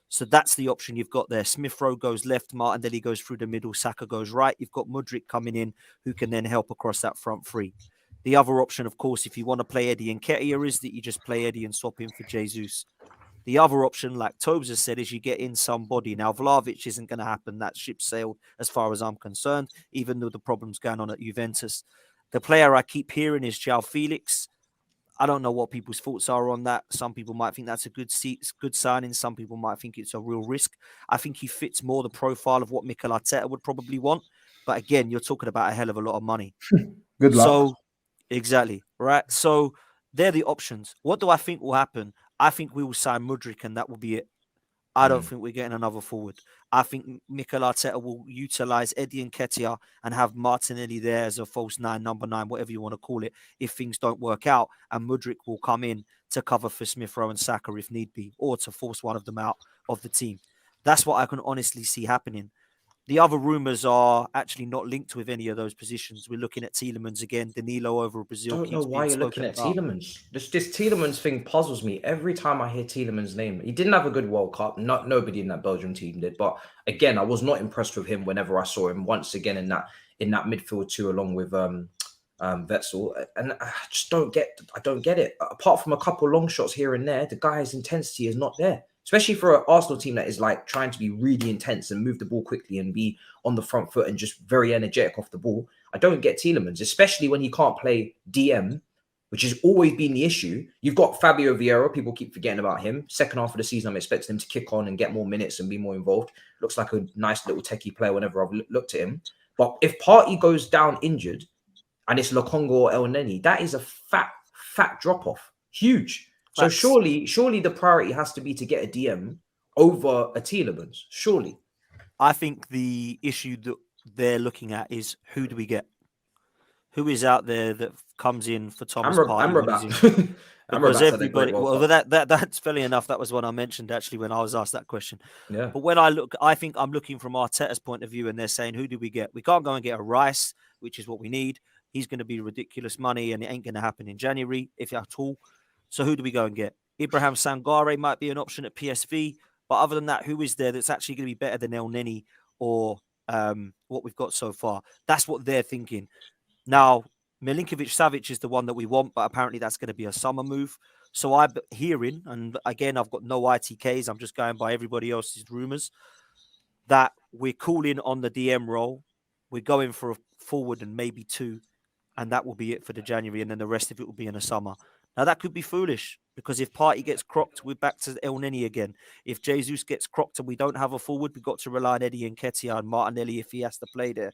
Speaker 3: So that's the option you've got there. Smith Rowe goes left, Martinelli goes through the middle, Saka goes right. You've got Mudryk coming in who can then help across that front 3. The other option, of course, if you want to play Eddie Nketiah, is that you just play Eddie and swap him for Jesus. The other option, like Tobs has said, is you get in somebody. Now, Vlahovic isn't going to happen. That ship sailed as far as I'm concerned, even though the problem's going on at Juventus. The player I keep hearing is João Felix. I don't know what people's thoughts are on that. Some people might think that's a good signing. Some people might think it's a real risk. I think he fits more the profile of what Mikel Arteta would probably want. But again, you're talking about a hell of a lot of money.
Speaker 4: Good luck.
Speaker 3: So, exactly, right? So they're the options. What do I think will happen? I think we will sign Mudryk and that will be it. I don't think we're getting another forward. I think Mikel Arteta will utilise Eddie Nketiah and have Martinelli there as a false 9, number 9, whatever you want to call it, if things don't work out. And Mudryk will come in to cover for Smith Rowe and Saka if need be, or to force one of them out of the team. That's what I can honestly see happening. The other rumours are actually not linked with any of those positions. We're looking at Tielemans again. Danilo over Brazil.
Speaker 1: I don't know why you're looking at Tielemans. This Tielemans thing puzzles me every time I hear Tielemans' name. He didn't have a good World Cup. Nobody in that Belgium team did. But again, I was not impressed with him whenever I saw him once again in that midfield 2 along with Wetzel. And I just don't get it. Apart from a couple long shots here and there, the guy's intensity is not there. Especially for an Arsenal team that is like trying to be really intense and move the ball quickly and be on the front foot and just very energetic off the ball. I don't get Tielemans, especially when he can't play DM, which has always been the issue. You've got Fabio Vieira. People keep forgetting about him. Second half of the season, I'm expecting him to kick on and get more minutes and be more involved. Looks like a nice little techie player whenever I've looked at him. But if Partey goes down injured and it's Lokonga or El Neni, that is a fat drop-off. Huge. So surely the priority has to be to get a DM over a Tielemans. Surely.
Speaker 3: I think the issue that they're looking at is who do we get? who is out there that comes in for Thomas Partey when he's
Speaker 1: Amrabat.
Speaker 3: injured? Because everybody, well, that's fairly enough. That was what I mentioned actually when I was asked that question.
Speaker 1: Yeah.
Speaker 3: But when I look, I think I'm looking from Arteta's point of view, and they're saying, who do we get? We can't go and get a Rice, which is what we need. He's going to be ridiculous money, and it ain't going to happen in January, if at all. So who do we go and get? Ibrahim Sangare might be an option at PSV, but other than that, who is there that's actually going to be better than El Neni or what we've got so far? That's what they're thinking. Now, Milinkovic-Savic is the one that we want, but apparently that's going to be a summer move. So I'm hearing, and again, I've got no ITKs, I'm just going by everybody else's rumours, that we're calling on the DM role. We're going for a forward and maybe 2, and that will be it for the January, and then the rest of it will be in the summer. Now, that could be foolish, because if Partey gets crocked, we're back to El Neni again. If Jesus gets crocked and we don't have a forward, we've got to rely on Eddie Nketiah and Martinelli if he has to play there.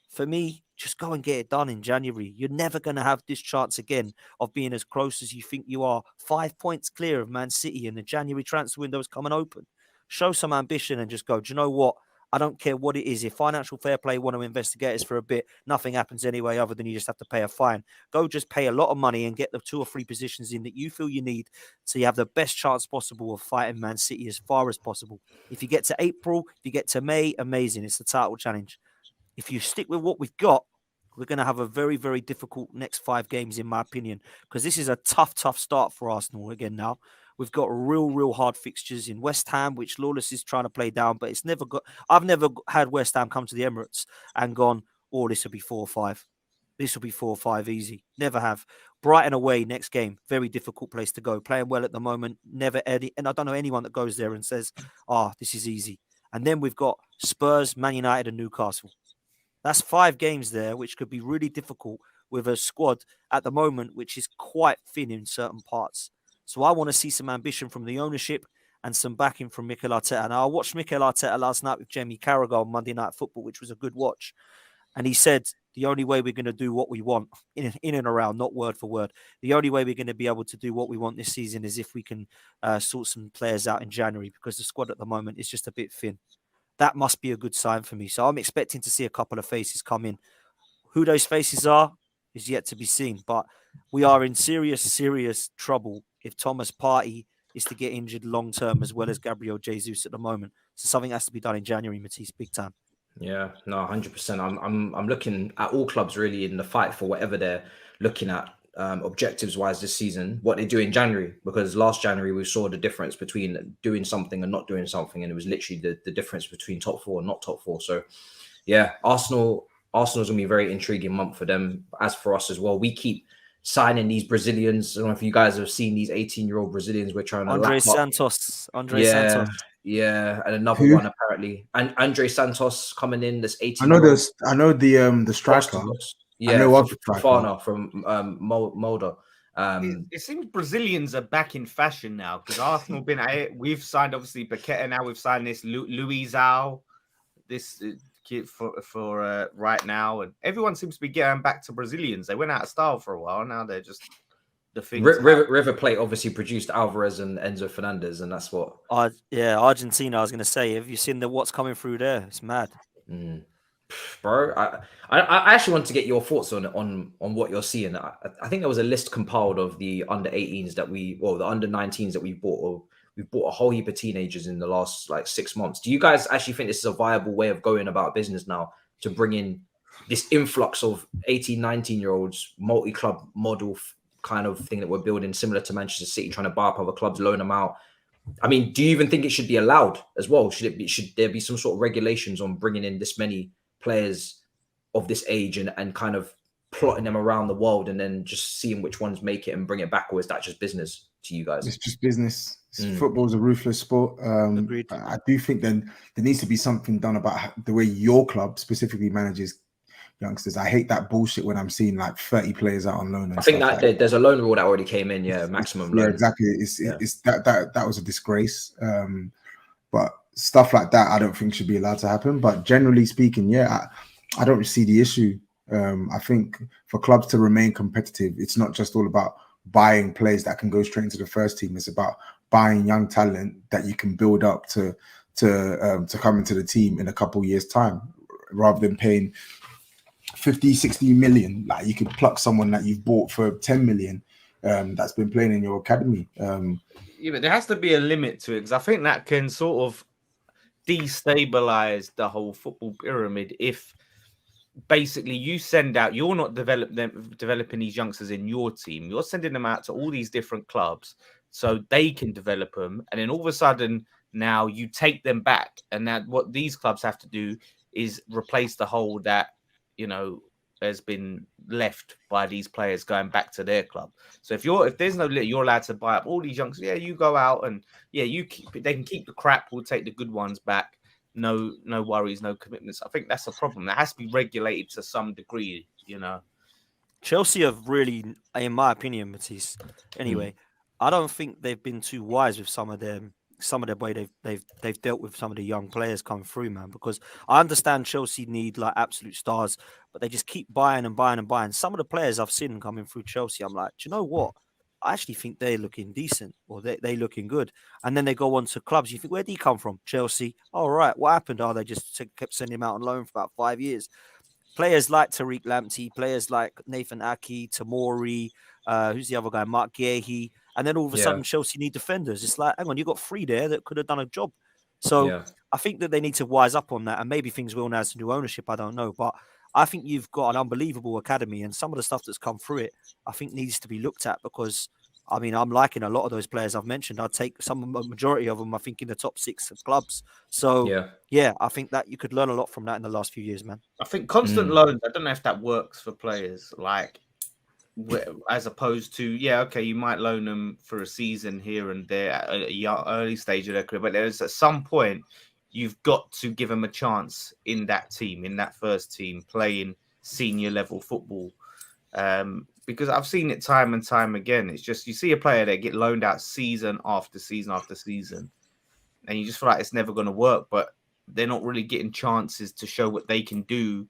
Speaker 3: For me, just go and get it done in January. You're never going to have this chance again of being as close as you think you are. 5 points clear of Man City, and the January transfer window is coming open. Show some ambition and just go, do you know what? I don't care what it is. If Financial Fair Play want to investigate us for a bit, nothing happens anyway other than you just have to pay a fine. Go just pay a lot of money and get the 2 or 3 positions in that you feel you need so you have the best chance possible of fighting Man City as far as possible. If you get to April, if you get to May, amazing. It's the title challenge. If you stick with what we've got, we're going to have a very, very difficult next 5 games, in my opinion, because this is a tough start for Arsenal again now. We've got real hard fixtures in West Ham, which Lawless is trying to play down, but it's never got. I've never had West Ham come to the Emirates and gone, oh, this will be 4 or 5. This will be 4 or 5 easy. Never have. Brighton away next game, very difficult place to go. Playing well at the moment, never any, and I don't know anyone that goes there and says, this is easy. And then we've got Spurs, Man United, and Newcastle. That's 5 games there, which could be really difficult with a squad at the moment, which is quite thin in certain parts. So I want to see some ambition from the ownership and some backing from Mikel Arteta. And I watched Mikel Arteta last night with Jamie Carragher on Monday Night Football, which was a good watch. And he said, the only way we're going to do what we want, in and around, not word for word, the only way we're going to be able to do what we want this season is if we can sort some players out in January, because the squad at the moment is just a bit thin. That must be a good sign for me. So I'm expecting to see a couple of faces come in. Who those faces are is yet to be seen. But we are in serious trouble if Thomas Partey is to get injured long term, as well as Gabriel Jesus at the moment. So something has to be done in January, Matisse, big time.
Speaker 1: Yeah, no, 100%. I'm looking at all clubs really in the fight for whatever they're looking at objectives wise this season, what they do in January, because last January we saw the difference between doing something and not doing something, and it was literally the difference between top 4 and not top 4. So yeah, Arsenal's gonna be a very intriguing month for them, as for us as well. We keep signing these Brazilians. I don't know if you guys have seen these 18-year-old Brazilians we're trying to
Speaker 3: Andre Santos.
Speaker 1: Yeah, and another one apparently, and Andre Santos coming in. This 18.
Speaker 4: I know the striker.
Speaker 1: Yeah,
Speaker 4: I know
Speaker 1: Fofana from Molde.
Speaker 2: It seems Brazilians are back in fashion now, because Arsenal been at it. We've signed obviously Paqueta, now we've signed this Luizão, this kid for right now, and everyone seems to be getting back to Brazilians. They went out of style for a while. Now they're just the thing.
Speaker 1: River Plate obviously produced Alvarez and Enzo Fernandez, and that's what.
Speaker 3: Argentina. I was going to say, have you seen what's coming through there? It's mad.
Speaker 1: Bro, I actually want to get your thoughts on what you're seeing. I think there was a list compiled of the under 18s the under 19s that we've bought, or we've bought a whole heap of teenagers in the last 6 months. Do you guys actually think this is a viable way of going about business now, to bring in this influx of 18, 19-year-olds, multi-club model kind of thing that we're building, similar to Manchester City, trying to buy up other clubs, loan them out? I mean, do you even think it should be allowed as well? Should there be some sort of regulations on bringing in this many players of this age and kind of plotting them around the world and then just seeing which ones make it and bring it back? Or is that just business to you guys?
Speaker 4: It's just business. Football's a ruthless sport.
Speaker 3: Agreed.
Speaker 4: I do think then there needs to be something done about the way your club specifically manages youngsters. I hate that bullshit when I'm seeing 30 players out on loan.
Speaker 1: I think that there's a loan rule that already came in. Yeah, maximum loan.
Speaker 4: Yeah, exactly. It's that was a disgrace. But stuff like that, I don't think should be allowed to happen. But generally speaking, I don't see the issue. I think for clubs to remain competitive, it's not just all about buying players that can go straight into the first team. It's about buying young talent that you can build up to come into the team in a couple of years' time, rather than paying 50, 60 million. Like you could pluck someone that you've bought for 10 million that's been playing in your academy.
Speaker 2: Yeah, but there has to be a limit to it, because I think that can sort of destabilize the whole football pyramid if basically you send out, you're not developing these youngsters in your team, you're sending them out to all these different clubs so they can develop them, and then all of a sudden now you take them back, and that what these clubs have to do is replace the hole that, you know, has been left by these players going back to their club. So if there's no limit, you're allowed to buy up all these youngsters. Yeah, you go out and they can keep the crap, we'll take the good ones back. No worries, no commitments. I think that's a problem. That has to be regulated to some degree, you know.
Speaker 3: Chelsea have really, in my opinion, Matisse, anyway, I don't think they've been too wise with some of the way they've dealt with some of the young players coming through, man. Because I understand Chelsea need like absolute stars, but they just keep buying and buying and buying. Some of the players I've seen coming through Chelsea, I'm like, do you know what? I actually think they're looking decent, or they looking good. And then they go on to clubs. You think, where'd he come from? Chelsea. All right. What happened? Oh, they just kept sending him out on loan for about 5 years. Players like Tariq Lamptey, players like Nathan Aki, Tamori, who's the other guy? Mark Guehi. And then all of a sudden, Chelsea need defenders. It's like, hang on, you got 3 there that could have done a job. So I think that they need to wise up on that. And maybe things will now as new ownership. I don't know. But I think you've got an unbelievable academy, and some of the stuff that's come through it, I think needs to be looked at, because, I mean, I'm liking a lot of those players I've mentioned. I'd take majority of them, I think, in the top 6 of clubs. So, yeah, I think that you could learn a lot from that in the last few years, man.
Speaker 2: I think constant loans, I don't know if that works for players, like, as opposed to, you might loan them for a season here and there at a early stage of their career, but there's at some point, you've got to give them a chance in that team, in that first team, playing senior level football. Because I've seen it time and time again. It's just, you see a player that get loaned out season after season after season, and you just feel like it's never going to work, but they're not really getting chances to show what they can do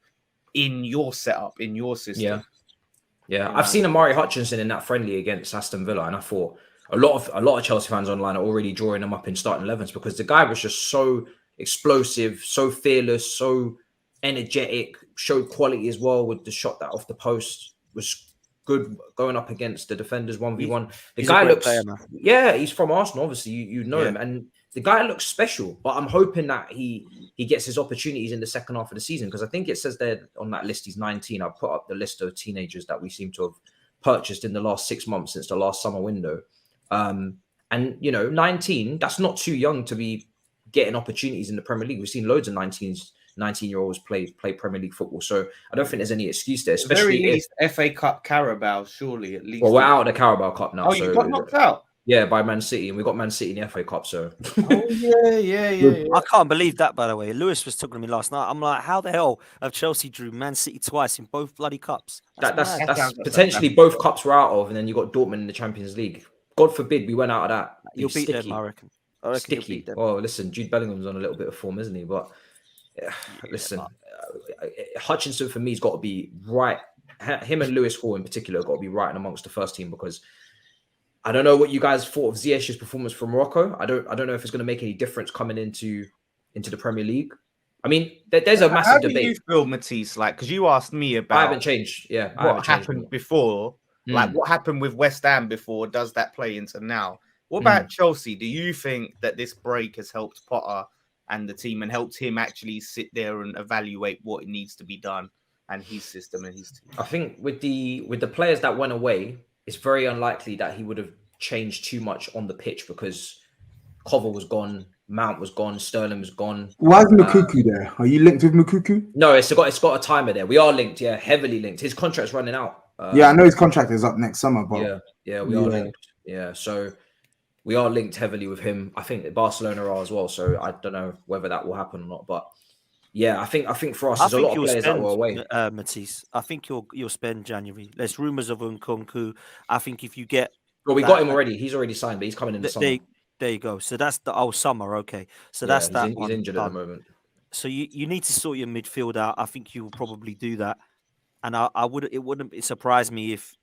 Speaker 2: in your setup, in your system.
Speaker 1: Yeah. I've seen Amari Hutchinson in that friendly against Aston Villa, and I thought a lot of Chelsea fans online are already drawing him up in starting 11s, because the guy was just so explosive, so fearless, so energetic, showed quality as well with the shot that off the post was good going up against the defenders 1v1. The guy looks player, he's from Arsenal, obviously you know him, and the guy looks special, but I'm hoping that he gets his opportunities in the second half of the season, because I think it says there on that list he's 19. I put up the list of teenagers that we seem to have purchased in the last 6 months since the last summer window. And 19, that's not too young to be getting opportunities in the Premier League. We've seen loads of 19-year-olds play Premier League football, so I don't think there's any excuse there. Especially
Speaker 2: at very least FA Cup Carabao, surely at least.
Speaker 1: Well, we're out of the Carabao Cup now.
Speaker 2: Oh, you got knocked out.
Speaker 1: Yeah, by Man City, and we got Man City in the FA Cup. So,
Speaker 3: I can't believe that. By the way, Lewis was talking to me last night. I'm like, how the hell have Chelsea drew Man City twice in both bloody cups?
Speaker 1: That's potentially both cups we're out of, and then you got Dortmund in the Champions League. God forbid we went out of that.
Speaker 3: You'll beat them, I reckon.
Speaker 1: Sticky. Oh, listen, Jude Bellingham's on a little bit of form, isn't he? But listen, Hutchinson for me has got to be right. Him and Lewis Hall in particular have got to be right in amongst the first team, because I don't know what you guys thought of Ziyech's performance from Morocco. I don't know if it's going to make any difference coming into the Premier League. I mean, there's a massive debate. How do
Speaker 2: you feel, Matisse? Like, because you asked me about,
Speaker 1: I haven't changed. Yeah,
Speaker 2: what happened before? Like, what happened with West Ham before? Does that play into now? What about Chelsea? Do you think that this break has helped Potter and the team, and helped him actually sit there and evaluate what needs to be done and his system and his team?
Speaker 1: I think with the players that went away, it's very unlikely that he would have changed too much on the pitch, because Cover was gone, Mount was gone, Sterling was gone.
Speaker 4: Why is Mukuku there? Are you linked with Mukuku?
Speaker 1: No, it's got a timer there. We are linked, heavily linked. His contract's running out.
Speaker 4: I know his contract is up next summer, but
Speaker 1: we are linked. Yeah, so we are linked heavily with him. I think Barcelona are as well. So I don't know whether that will happen or not, but yeah, I think for us, there's a lot of players that were away.
Speaker 3: Matisse, I think you'll spend January. There's rumours of Nkunku. I think if you get,
Speaker 1: we got him already. He's already signed, but he's coming in the summer.
Speaker 3: There you go. So that's the summer. Okay, so that's that.
Speaker 1: He's injured at the moment.
Speaker 3: So you need to sort your midfield out. I think you will probably do that, and it wouldn't surprise me if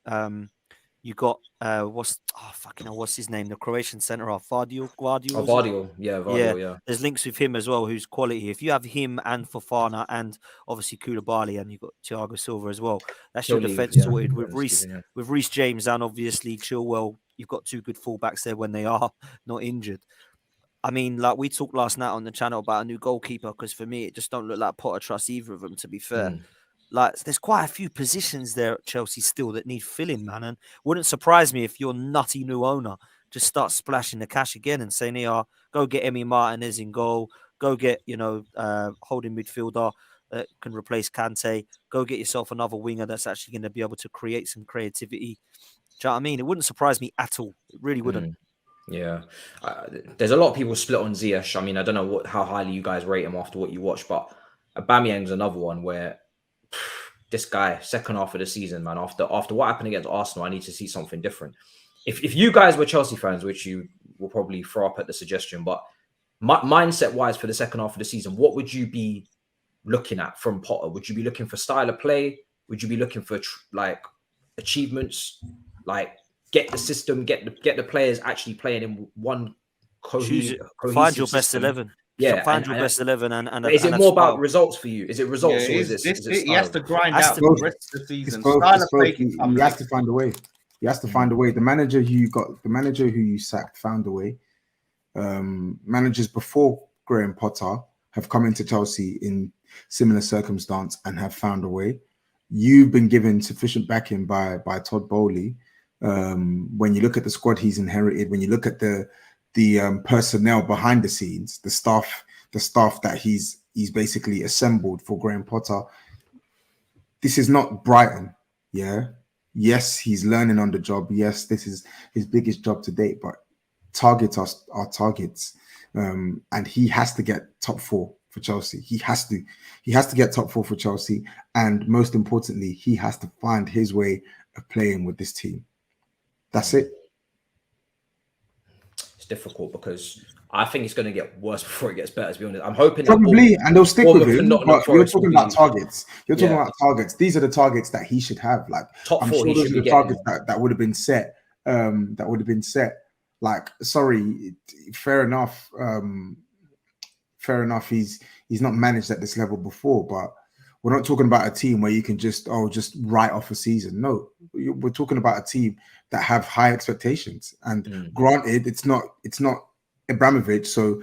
Speaker 3: You got what's his name? The Croatian centre half, Vardiol.
Speaker 1: Oh, Vardiol, yeah, Vardiol, yeah.
Speaker 3: There's links with him as well, who's quality. If you have him and Fofana and obviously Koulibaly, and you've got Thiago Silva as well, that's your defence sorted with Reece James and obviously Chilwell. You've got two good fullbacks there when they are not injured. I mean, like we talked last night on the channel about a new goalkeeper, because for me, it just don't look like Potter trusts either of them, to be fair. Like, there's quite a few positions there at Chelsea still that need filling, man. And wouldn't surprise me if your nutty new owner just starts splashing the cash again and saying, "Here, go get Emi Martinez in goal. Go get, holding midfielder that can replace Kante. Go get yourself another winger that's actually going to be able to create some creativity." Do you know what I mean? It wouldn't surprise me at all. It really wouldn't.
Speaker 1: Yeah. There's a lot of people split on Ziyech. I mean, I don't know how highly you guys rate him after what you watched, but Aubameyang's another one where this guy, second half of the season, man, after what happened against Arsenal, I need to see something different. If you guys were Chelsea fans, which you will probably throw up at the suggestion, but mindset-wise for the second half of the season, what would you be looking at from Potter? Would you be looking for style of play? Would you be looking for achievements? Like, get the system, get the players actually playing in one cohesive
Speaker 3: find your
Speaker 1: system.
Speaker 3: best 11.
Speaker 1: Yeah,
Speaker 3: find your best 11. And
Speaker 1: is it more about results for you? Is it results or is it style?
Speaker 2: He has to grind out the rest of the season.
Speaker 4: He has to find a way. He has to find a way. The manager who you sacked found a way. Managers before Graham Potter have come into Chelsea in similar circumstance and have found a way. You've been given sufficient backing by Todd Bowley. When you look at the squad he's inherited, when you look at the personnel behind the scenes, the staff that he's basically assembled for Graham Potter, this is not Brighton. Yeah. Yes, he's learning on the job. Yes, this is his biggest job to date, but targets are targets. And he has to get top four for Chelsea. He has to get top four for Chelsea. And most importantly, he has to find his way of playing with this team. That's it.
Speaker 1: It's difficult because I think it's going to get worse before it gets better, to be honest. I'm hoping
Speaker 4: probably, and they'll stick with him. But you're talking about targets. You're talking about targets. These are the targets that he should have. Like,
Speaker 1: top
Speaker 4: I'm
Speaker 1: four,
Speaker 4: sure those are the targets that would have been set. Like, sorry, fair enough. Fair enough. He's not managed at this level before, but we're not talking about a team where you can just write off a season. No, we're talking about a team that have high expectations. And granted, it's not Abramovich, so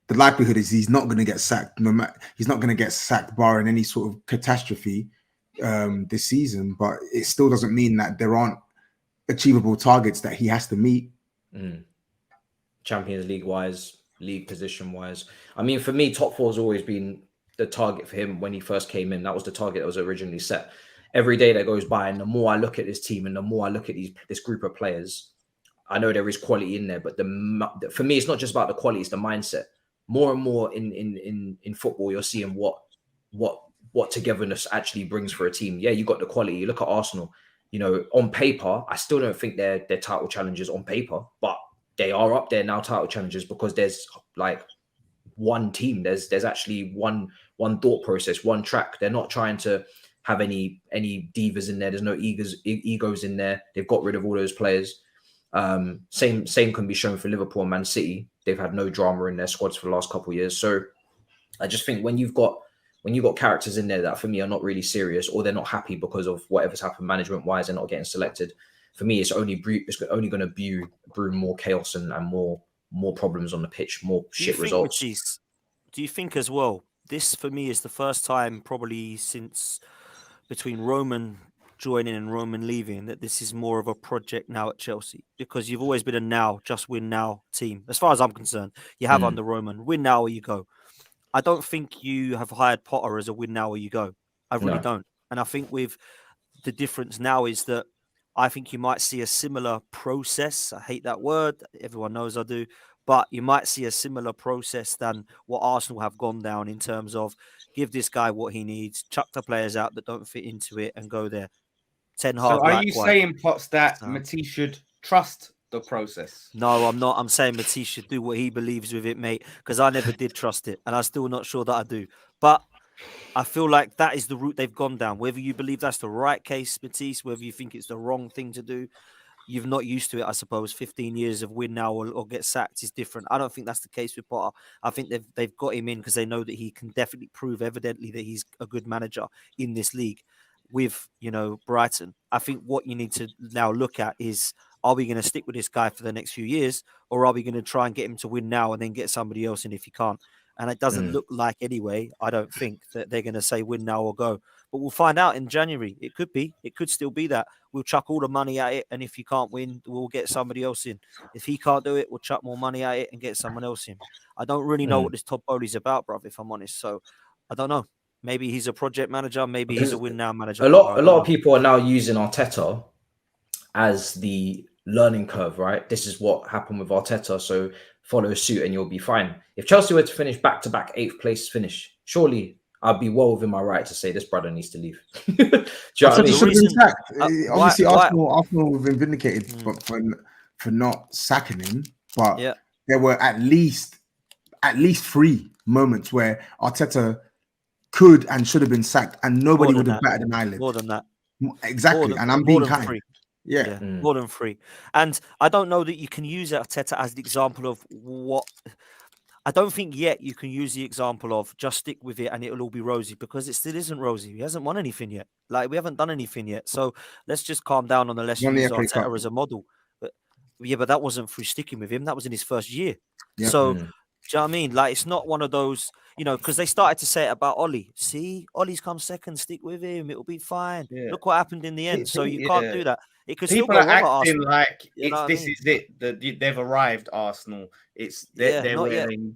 Speaker 4: the likelihood is he's not going to get sacked. He's not going to get sacked barring any sort of catastrophe this season. But it still doesn't mean that there aren't achievable targets that he has to meet.
Speaker 1: Champions League wise, league position wise. I mean, for me, top four has always been the target for him when he first came in. That was the target that was originally set. Every day that goes by, and the more I look at this team and the more I look at this group of players, I know there is quality in there, but for me, it's not just about the quality; it's the mindset. More and more in football, you're seeing what togetherness actually brings for a team. Yeah, you got the quality. You look at Arsenal. You know, on paper, I still don't think they're title challengers on paper, but they are up there now, title challengers, because there's like one team. There's actually one thought process, one track. They're not trying to have any divas in there. There's no egos in there. They've got rid of all those players. Same can be shown for Liverpool and Man City. They've had no drama in their squads for the last couple of years. So I just think when you've got characters in there that for me are not really serious, or they're not happy because of whatever's happened management wise, they're not getting selected. For me, it's only going to brew more chaos and more problems on the pitch, more shit results.
Speaker 3: Matisse, do you think as well? This for me is the first time probably since between Roman joining and Roman leaving that this is more of a project now at Chelsea, because you've always been a just win now team. As far as I'm concerned, you have under Roman, win now or you go. I don't think you have hired Potter as a win now or you go. I really don't. And I think with the difference now is that I think you might see a similar process. I hate that word. Everyone knows I do. But you might see a similar process than what Arsenal have gone down in terms of give this guy what he needs, chuck the players out that don't fit into it and go there. So
Speaker 2: are you saying, Potts, that Matisse should trust the process?
Speaker 3: No, I'm not. I'm saying Matisse should do what he believes with it, mate, because I never did trust it. And I'm still not sure that I do. But I feel like that is the route they've gone down. Whether you believe that's the right case, Matisse, whether you think it's the wrong thing to do, you've not used to it, I suppose. 15 years of win now or get sacked is different. I don't think that's the case with Potter. I think they've got him in because they know that he can definitely prove evidently that he's a good manager in this league with, Brighton. I think what you need to now look at is, are we going to stick with this guy for the next few years, or are we going to try and get him to win now and then get somebody else in if he can't? And it doesn't look like anyway, I don't think, that they're going to say win now or go. But we'll find out in January. It could be. It could still be that. We'll chuck all the money at it, and if you can't win, we'll get somebody else in. If he can't do it, we'll chuck more money at it and get someone else in. I don't really know what this Todd Bowley's about, bruv, if I'm honest. So I don't know. Maybe he's a project manager. Maybe he's a win now manager.
Speaker 1: A lot of people are now using Arteta as the learning curve, right? This is what happened with Arteta, so follow suit and you'll be fine. If Chelsea were to finish back-to-back 8th place finish, surely I'd be well within my right to say this brother needs to leave. Do you know what I mean?
Speaker 4: Should have been sacked. Obviously, Arsenal have been vindicated for not sacking him, but there were at least 3 moments where Arteta could and should have been sacked, and nobody would have batted an eyelid.
Speaker 3: More than that.
Speaker 4: Exactly, and I'm being kind.
Speaker 3: 3. Yeah, more than 3. And I don't know that you can use Arteta as the example of what. I don't think yet you can use the example of just stick with it and it'll all be rosy, because it still isn't rosy. He hasn't won anything yet. Like, we haven't done anything yet. So let's just calm down on the let's use Arteta as a model. But that wasn't through sticking with him. That was in his first year. Yeah. So do you know what I mean? Like, it's not one of those, because they started to say it about Ollie. See, Ollie's come second, stick with him. It'll be fine. Yeah. Look what happened in the end. So you can't do that. It could
Speaker 2: People
Speaker 3: still go
Speaker 2: are acting
Speaker 3: Arsenal,
Speaker 2: like this is it. They've arrived, Arsenal. They're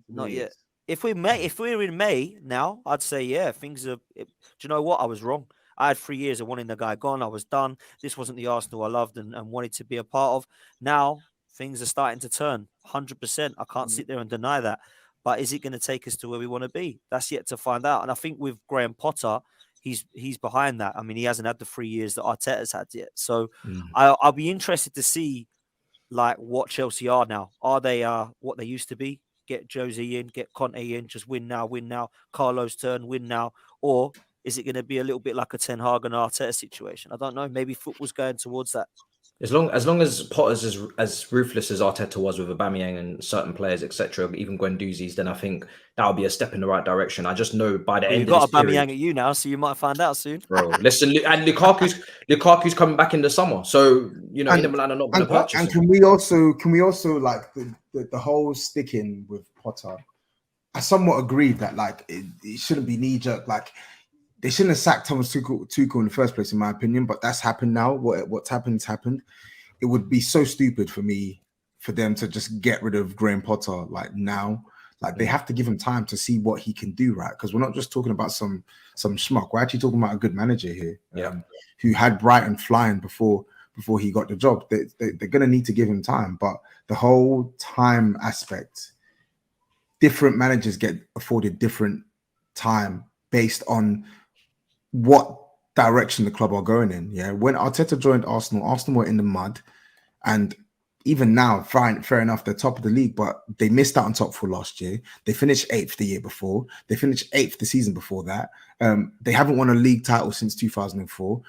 Speaker 3: not yet. If we're in May now, I'd say things are. Do you know what? I was wrong. I had 3 years of wanting the guy gone. I was done. This wasn't the Arsenal I loved and wanted to be a part of. Now things are starting to turn 100%. I can't sit there and deny that. But is it going to take us to where we want to be? That's yet to find out. And I think with Graham Potter, he's behind that. I mean, he hasn't had the 3 years that Arteta's had yet. So I'll be interested to see like what Chelsea are now. Are they what they used to be? Get Josie in, get Conte in, just win now. Carlo's turn, win now. Or is it going to be a little bit like a Ten Hag and Arteta situation? I don't know. Maybe football's going towards that.
Speaker 1: As long as Potter's as ruthless as Arteta was with Aubameyang and certain players, etc., even Guendouzi's, then I think that would be a step in the right direction. I just know by the end
Speaker 3: you've got Aubameyang at you now, so you might find out soon.
Speaker 1: Bro, listen, and Lukaku's coming back in the summer, so Inter Milan are not going to purchase him.
Speaker 4: And can we also like the whole sticking with Potter? I somewhat agree that like it shouldn't be knee jerk. Like, they shouldn't have sacked Thomas Tuchel in the first place, in my opinion. But that's happened now. What's happened's happened. It would be so stupid for them to just get rid of Graham Potter like now. Like, they have to give him time to see what he can do, right? Because we're not just talking about some schmuck. We're actually talking about a good manager here, who had Brighton flying before he got the job. They're going to need to give him time. But the whole time aspect, different managers get afforded different time based on what direction the club are going in. Yeah, when Arteta joined Arsenal were in the mud, and even now, fair enough, they're top of the league, but they missed out on top 4 last year. They finished 8th the year before. They finished 8th the season before that. They haven't won a league title since 2004.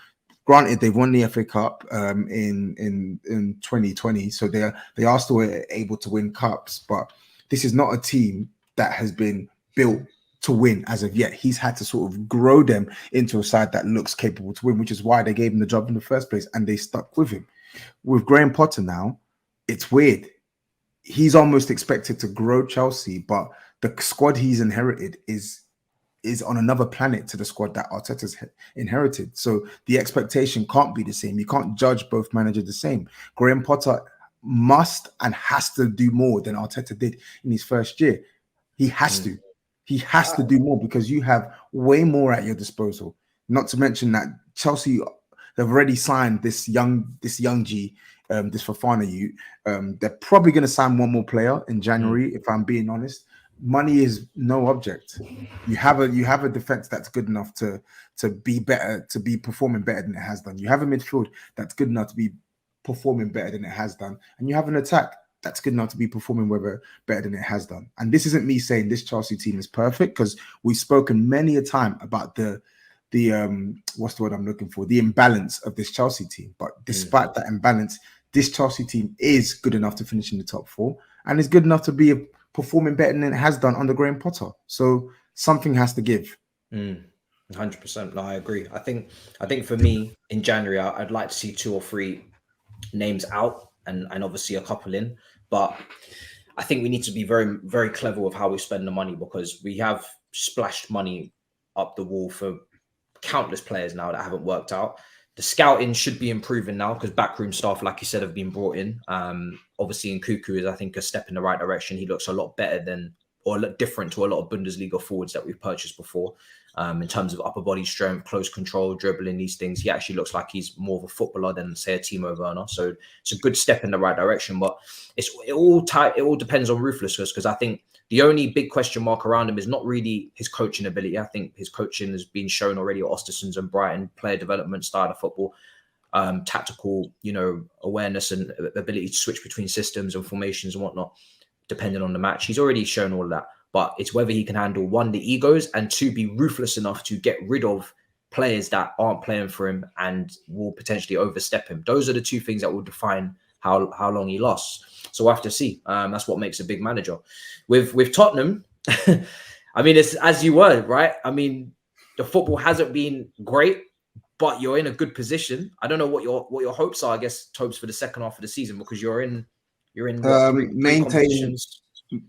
Speaker 4: Granted, they've won the FA Cup in 2020, so they are still able to win cups. But this is not a team that has been built to win as of yet. He's had to sort of grow them into a side that looks capable to win, which is why they gave him the job in the first place, and they stuck with him. With Graham Potter now, it's weird. He's almost expected to grow Chelsea, but the squad he's inherited is on another planet to the squad that Arteta's inherited. So the expectation can't be the same. You can't judge both managers the same. Graham Potter must and has to do more than Arteta did in his first year. He has to. He has to do more because you have way more at your disposal. Not to mention that Chelsea have already signed this young G, this Fofana youth. They're probably going to sign one more player in January, if I'm being honest. Money is no object. You have a defense that's good enough to be better, to be performing better than it has done. You have a midfield that's good enough to be performing better than it has done, and you have an attack that's good enough to be performing better than it has done. And this isn't me saying this Chelsea team is perfect, because we've spoken many a time about the what's the word I'm looking for? The imbalance of this Chelsea team. But despite that imbalance, this Chelsea team is good enough to finish in the top 4 and is good enough to be performing better than it has done under Graham Potter. So something has to give.
Speaker 1: 100%. No, I agree. I think for me in January, I'd like to see 2 or 3 names out and obviously a couple in. But I think we need to be very, very clever with how we spend the money, because we have splashed money up the wall for countless players now that haven't worked out. The scouting should be improving now because backroom staff, like you said, have been brought in. Obviously, Nkunku is, I think, a step in the right direction. He looks a lot better than, or a lot different to a lot of Bundesliga forwards that we've purchased before. In terms of upper body strength, close control, dribbling, these things, he actually looks like he's more of a footballer than, say, a Timo Werner. So it's a good step in the right direction. But it all depends on Ruthless, because I think the only big question mark around him is not really his coaching ability. I think his coaching has been shown already at Ostersund's and Brighton, player development, style of football, tactical, awareness and ability to switch between systems and formations and whatnot, depending on the match. He's already shown all of that. But it's whether he can handle, 1, the egos, and 2, be ruthless enough to get rid of players that aren't playing for him and will potentially overstep him. Those are the 2 things that will define how long he lasts. So we'll have to see. That's what makes a big manager. With Tottenham, I mean, it's as you were, right? I mean, the football hasn't been great, but you're in a good position. I don't know what your hopes are, I guess, Tobs, for the second half of the season, because you're in what, three competitions.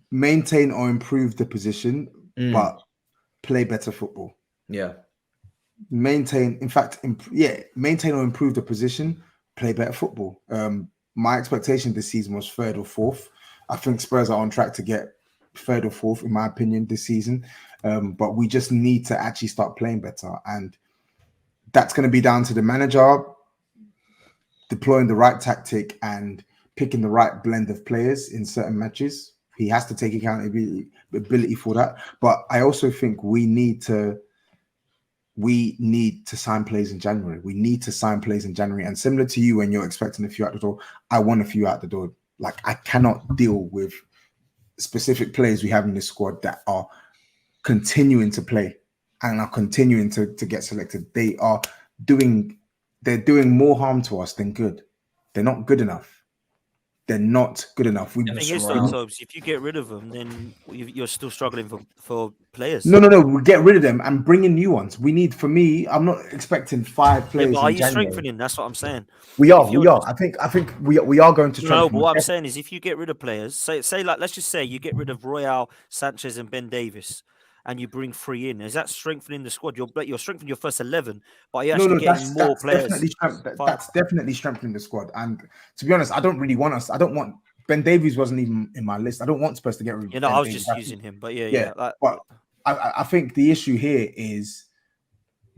Speaker 4: Maintain or improve the position, but play better football.
Speaker 1: Yeah.
Speaker 4: Maintain or improve the position, play better football. My expectation this season was 3rd or 4th. I think Spurs are on track to get 3rd or 4th, in my opinion, this season. But we just need to actually start playing better. And that's going to be down to the manager deploying the right tactic and picking the right blend of players in certain matches. He has to take accountability for that. But I also think we need to sign players in January. We need to sign players in January. And similar to you, when you're expecting a few out the door, I want a few out the door. Like, I cannot deal with specific players we have in this squad that are continuing to play and are continuing to get selected. They're doing more harm to us than good. They're not good enough. They're not good enough.
Speaker 3: If you get rid of them, then you're still struggling for players.
Speaker 4: No. We get rid of them and bring in new ones. I'm not expecting 5 players.
Speaker 3: Yeah, but are you
Speaker 4: January.
Speaker 3: strengthening? That's what I'm saying.
Speaker 4: We are. I think we are going to strengthen.
Speaker 3: No, but what I'm saying is, if you get rid of players, say like, let's just say you get rid of Royale, Sanchez, and Ben Davis, and you bring 3 in, is that strengthening the squad? You're strengthening your first 11, but you're actually getting more players.
Speaker 4: That's definitely strengthening the squad. And to be honest, I don't want Ben Davies wasn't even in my list. I don't want Spurs to get rid of.
Speaker 3: I was just using him, but yeah.
Speaker 4: But I think the issue here is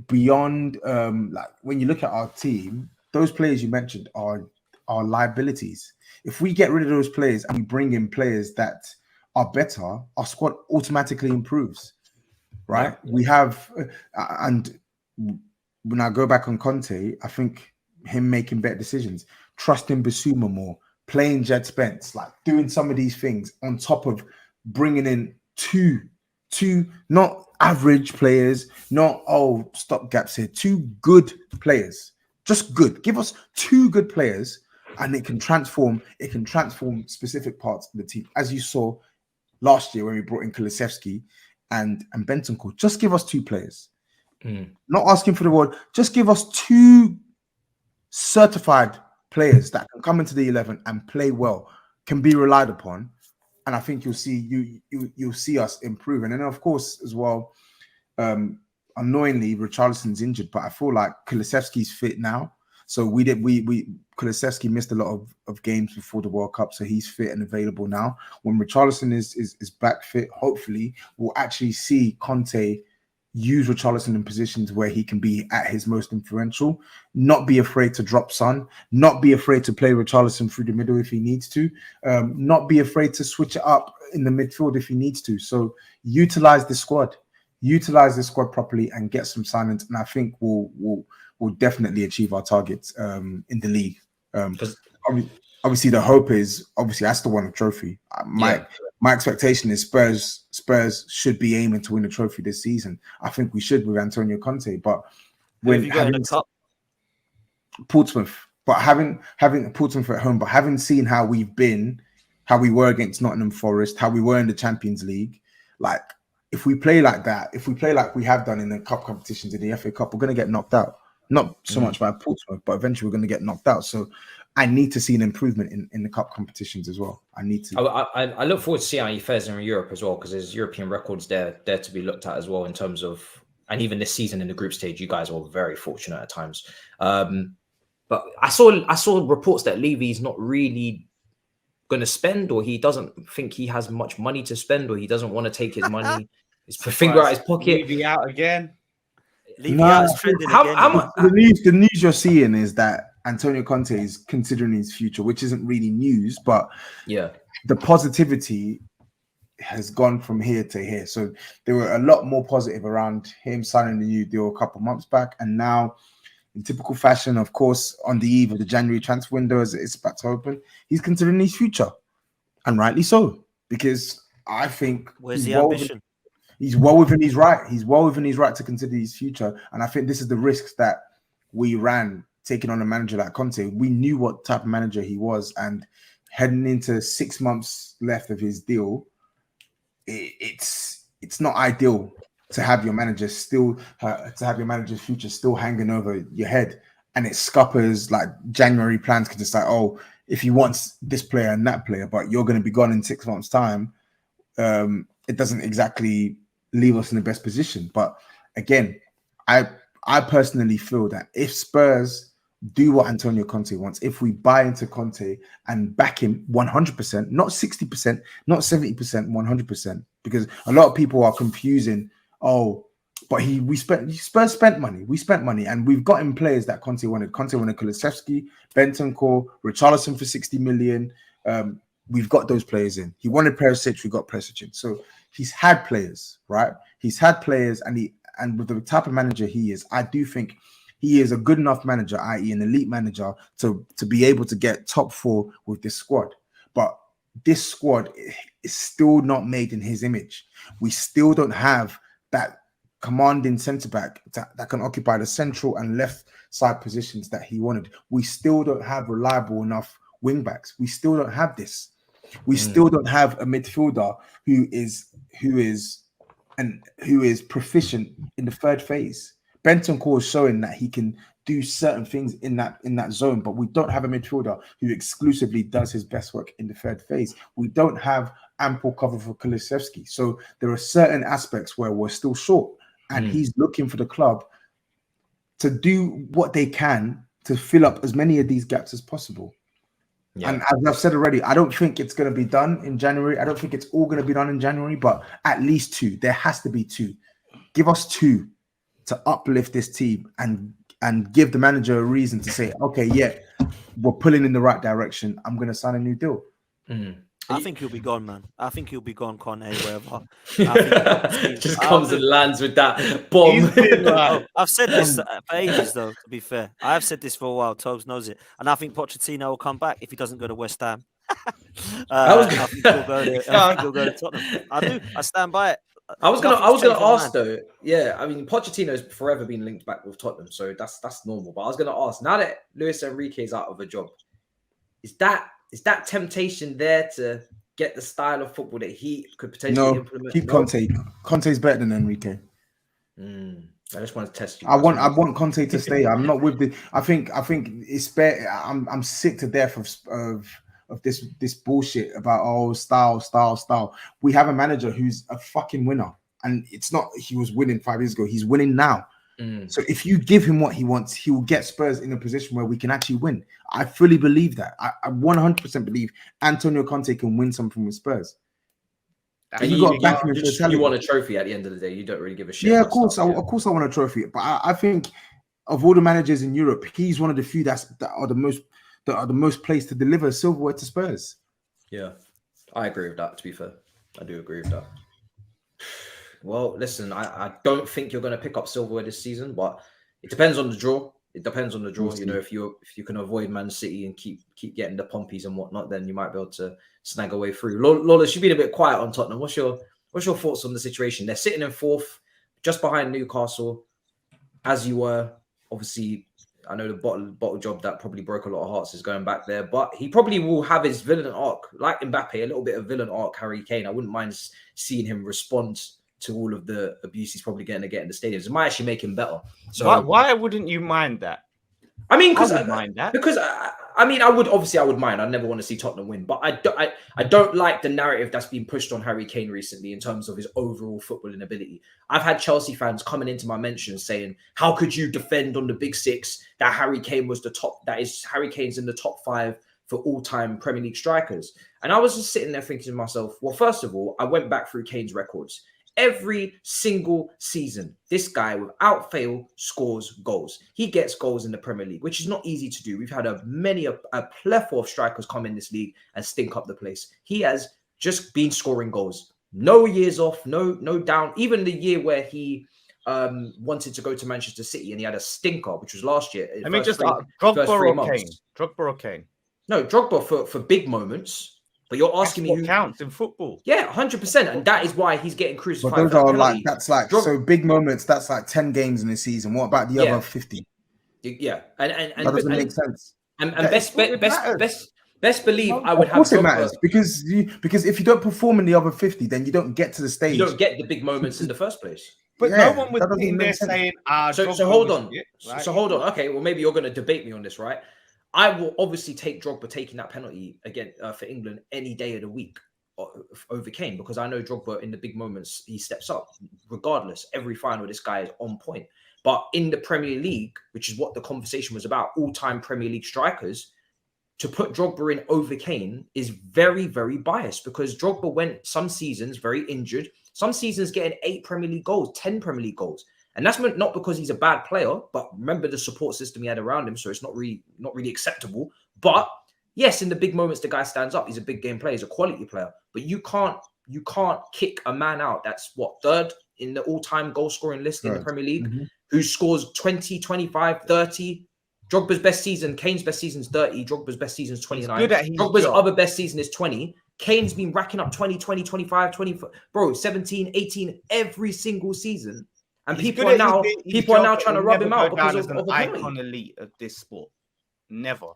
Speaker 4: beyond. Like, when you look at our team, those players you mentioned are liabilities. If we get rid of those players and we bring in players that are better, our squad automatically improves. Right? We have, and when I go back on Conte, I think him making better decisions, trusting Bissouma more, playing Jed Spence, like doing some of these things on top of bringing in two not average players, not stopgaps here, 2 good players, just good. Give us 2 good players, and it can transform specific parts of the team, as you saw last year when we brought in Kulusevski and Bentancur. Just give us 2 players. Not asking for the world. Just give us 2 certified players that can come into the 11 and play well, can be relied upon, and I think you'll see us improve. And then, of course, as well, annoyingly, Richarlison's injured, but I feel like Kulusevski's fit now. So Kulusevski missed a lot of games before the World Cup, so he's fit and available now. When Richarlison is back fit, hopefully we'll actually see Conte use Richarlison in positions where he can be at his most influential, not be afraid to drop Son, not be afraid to play Richarlison through the middle if he needs to, not be afraid to switch it up in the midfield if he needs to. So utilize the squad properly and get some signings, and I think we'll definitely achieve our targets in the league. Obviously, the hope is I still want a trophy. My expectation is Spurs should be aiming to win a trophy this season. I think we should with Antonio Conte. But when
Speaker 3: have you got in the cup?
Speaker 4: Portsmouth, But having Portsmouth at home, but having seen how we were against Nottingham Forest, how we were in the Champions League, like if we play like that, if we play like we have done in the cup competitions in the FA Cup, we're going to get knocked out. Not so much by Portsmouth, but eventually we're going to get knocked out. So I need to see an improvement in the cup competitions as well. I need to.
Speaker 1: I look forward to seeing how he fares in Europe as well, because there's European records there to be looked at as well in terms of, and even this season in the group stage, you guys were very fortunate at times. But I saw reports that Levy's not really going to spend, or he doesn't think he has much money to spend, or he doesn't want to take his money, his finger out his pocket.
Speaker 2: Levy out again.
Speaker 3: Levy out is trending again.
Speaker 4: The news you're seeing is that Antonio Conte is considering his future, which isn't really news, but
Speaker 1: yeah,
Speaker 4: the positivity has gone from here to here. So there were a lot more positive around him signing the new deal a couple months back, and now, in typical fashion, of course, on the eve of the January transfer window as it's about to open, he's considering his future, and rightly so, because I think
Speaker 3: where's the ambition?
Speaker 4: He's well within his right. He's well within his right to consider his future, and I think this is the risks that we ran taking on a manager like Conte. We knew what type of manager he was, and heading into 6 months left of his deal, it's not ideal to have your manager manager's future still hanging over your head, and it scuppers like January plans can just like, oh, if he wants this player and that player, but you're going to be gone in 6 months' time. It doesn't exactly leave us in the best position. But again, I personally feel that if Spurs do what Antonio Conte wants, if we buy into Conte and back him 100%, not 60%, not 70%, 100%, because a lot of people are confusing. Oh, but Spurs spent money. We spent money, and we've gotten players that Conte wanted. Conte wanted Kulusevski, Bentancur, Richarlison for 60 million. We've got those players in. He wanted Perisic, we got Perisic in. So he's had players, right? He's had players, and with the type of manager he is, I do think he is a good enough manager, i.e. an elite manager, to be able to get top four with this squad. But this squad is still not made in his image. We still don't have that commanding centre-back that can occupy the central and left side positions that he wanted. We still don't have reliable enough wing-backs. We still don't have this. We still don't have a midfielder who is proficient in the third phase. Bentancur is showing that he can do certain things in that zone, but we don't have a midfielder who exclusively does his best work in the third phase. We don't have ample cover for Kulusevski. So there are certain aspects where we're still short, and he's looking for the club to do what they can to fill up as many of these gaps as possible. Yeah. And as I've said already, I don't think it's going to be done in January. I don't think it's all going to be done in January, but at least two. There has to be two. Give us two to uplift this team and give the manager a reason to say, okay, yeah, we're pulling in the right direction. I'm going to sign a new deal.
Speaker 3: I think he'll be gone, man. I think he'll be gone, Conte, wherever.
Speaker 1: Just comes and lands with that bomb.
Speaker 3: I've said this for ages, though, to be fair. I have said this for a while. Tobs knows it. And I think Pochettino will come back if he doesn't go to West Ham. I think he'll go to Tottenham. I do. I stand by it.
Speaker 1: I was gonna ask though. Yeah, I mean, Pochettino's forever been linked back with Tottenham, so that's normal. But I was gonna ask, now that Luis Enrique is out of a job, is that temptation there to get the style of football that he could potentially implement?
Speaker 4: Keep Conte. Conte's better than Enrique.
Speaker 1: I just want to test you.
Speaker 4: I want Conte to stay. I'm not with the. I think it's better. I'm sick to death of this bullshit about style. We have a manager who's a fucking winner, and it's not he was winning 5 years ago. He's winning now. So if you give him what he wants, he will get Spurs in a position where we can actually win. I fully believe that. I 100% believe Antonio Conte can win something with Spurs.
Speaker 1: And you want a trophy at the end of the day. You don't really give a shit.
Speaker 4: Yeah, of course. Of course I want a trophy. But I think of all the managers in Europe, he's one of the few that are the most placed to deliver silverware to Spurs.
Speaker 1: Yeah, I agree with that, to be fair. I do agree with that. Well, listen, I don't think you're going to pick up silverware this season, but it depends on the draw. It depends on the draw. You know, if you can avoid Man City and keep getting the pompies and whatnot, then you might be able to snag a way through. Lawless, you've been a bit quiet on Tottenham. What's your thoughts on the situation? They're sitting in fourth, just behind Newcastle, as you were. Obviously, I know the bottle job that probably broke a lot of hearts is going back there, but he probably will have his villain arc, like Mbappe, a little bit of villain arc. Harry Kane, I wouldn't mind seeing him respond to all of the abuse he's probably going to get in the stadiums. It might actually make him better. So
Speaker 2: why wouldn't you mind that?
Speaker 1: I mean, because
Speaker 2: I would mind that.
Speaker 1: Because I mean, I would mind. I'd never want to see Tottenham win, but I don't like the narrative that's been pushed on Harry Kane recently in terms of his overall footballing ability. I've had Chelsea fans coming into my mentions saying, "How could you defend on the Big Six that Harry Kane was the top? That is, Harry Kane's in the top 5 for all-time Premier League strikers." And I was just sitting there thinking to myself, well, first of all, I went back through Kane's records. Every single season, this guy, without fail, scores goals. He gets goals in the Premier League, which is not easy to do. We've had a plethora of strikers come in this league and stink up the place. He has just been scoring goals. No years off, no down. Even the year where he wanted to go to Manchester City and he had a stinker, which was last year.
Speaker 2: I mean, just Drogba or Kane? Drogba or Kane?
Speaker 1: No, Drogba for big moments. But you're asking me who
Speaker 2: counts in football.
Speaker 1: Yeah, 100%. And that is why he's getting crucified.
Speaker 4: But those are like, that's like, so big moments, that's like 10 games in a season. What about the other 50?
Speaker 1: Yeah. And
Speaker 4: that doesn't make sense.
Speaker 1: And best believe I would have.
Speaker 4: Of course it matters, because if you don't perform in the other 50, then you don't get to the stage.
Speaker 1: You don't get the big moments in the first place.
Speaker 2: But no one was in there saying,
Speaker 1: so hold on. Right? So hold on. Okay, well, maybe you're going to debate me on this, right? I will obviously take Drogba taking that penalty again for England any day of the week over Kane, because I know Drogba in the big moments, he steps up. Regardless, every final, this guy is on point. But in the Premier League, which is what the conversation was about, all-time Premier League strikers, to put Drogba in over Kane is very, very biased, because Drogba went some seasons very injured, some seasons getting 8 Premier League goals, 10 Premier League goals. And that's not because he's a bad player, but remember the support system he had around him, so it's not really acceptable. But yes, in the big moments, the guy stands up. He's a big game player. He's a quality player. But you can't kick a man out that's what, 3rd in the all-time goal-scoring list in the Premier League, who scores 20, 25, 30. Drogba's best season, Kane's best season is 30. Drogba's best season is 29. Drogba's other best season is 20. Kane's been racking up 20, 20, 25, 20, bro, 17, 18 every single season. And people are now trying to rub him out because of an icon elite of this sport.
Speaker 2: Never.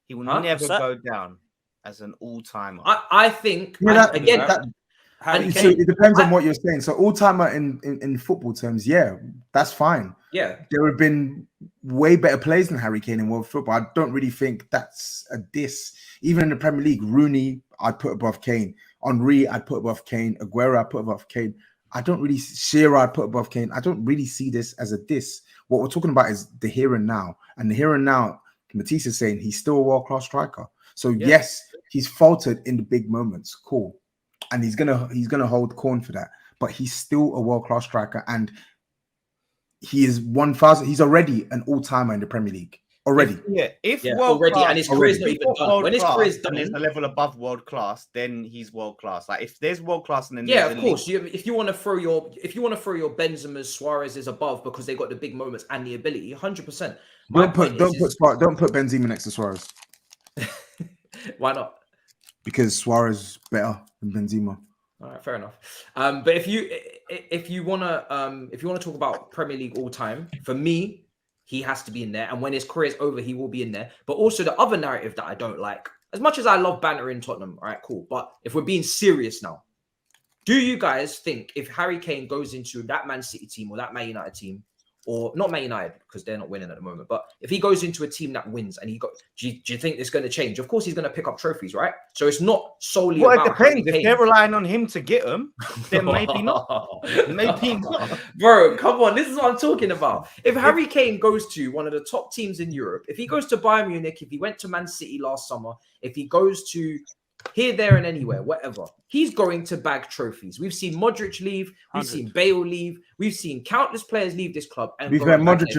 Speaker 2: He will never go down as an all-timer.
Speaker 1: I think
Speaker 4: so it depends on what you're saying. So all-timer in football terms, yeah, that's fine.
Speaker 1: Yeah.
Speaker 4: There have been way better players than Harry Kane in world football. I don't really think that's a diss. Even in the Premier League, Rooney, I'd put above Kane. Henry, I'd put above Kane. Aguerd, I'd put above Kane. I don't really Shearer, I'd put above Kane. I don't really see this as a diss. What we're talking about is the here and now. And the here and now, Matisse is saying he's still a world-class striker. So yes, he's faltered in the big moments. Cool. And he's gonna hold corn for that. But he's still a world-class striker, and he is 1,000. He's already an all-timer in the Premier League. Already.
Speaker 1: Already, and his career's not even done. When his career's done,
Speaker 2: there's a level above world class, then he's world class. Like if there's world class, and then
Speaker 1: of course, if you want to throw your Benzema's, Suarez is above because they got the big moments and the ability, 100%.
Speaker 4: Don't put Benzema next to Suarez.
Speaker 1: Why not?
Speaker 4: Because Suarez is better than Benzema.
Speaker 1: All right, fair enough. But if you wanna talk about Premier League all time, for me, he has to be in there. And when his career is over, he will be in there. But also the other narrative that I don't like, as much as I love banter in Tottenham, all right, cool. But if we're being serious now, do you guys think if Harry Kane goes into that Man City team or that Man United team, or not Man United because they're not winning at the moment, but if he goes into a team that wins and do you think it's going to change? Of course, he's going to pick up trophies, right? So it's not solely about
Speaker 2: it depends. If they're relying on him to get them, then maybe not. Maybe not.
Speaker 1: Bro, come on. This is what I'm talking about. If Harry Kane goes to one of the top teams in Europe, if he goes to Bayern Munich, if he went to Man City last summer, if he goes to here, there, and anywhere, whatever, he's going to bag trophies. We've seen Modric leave. We've seen Bale leave. We've seen countless players leave this club. And
Speaker 4: Modric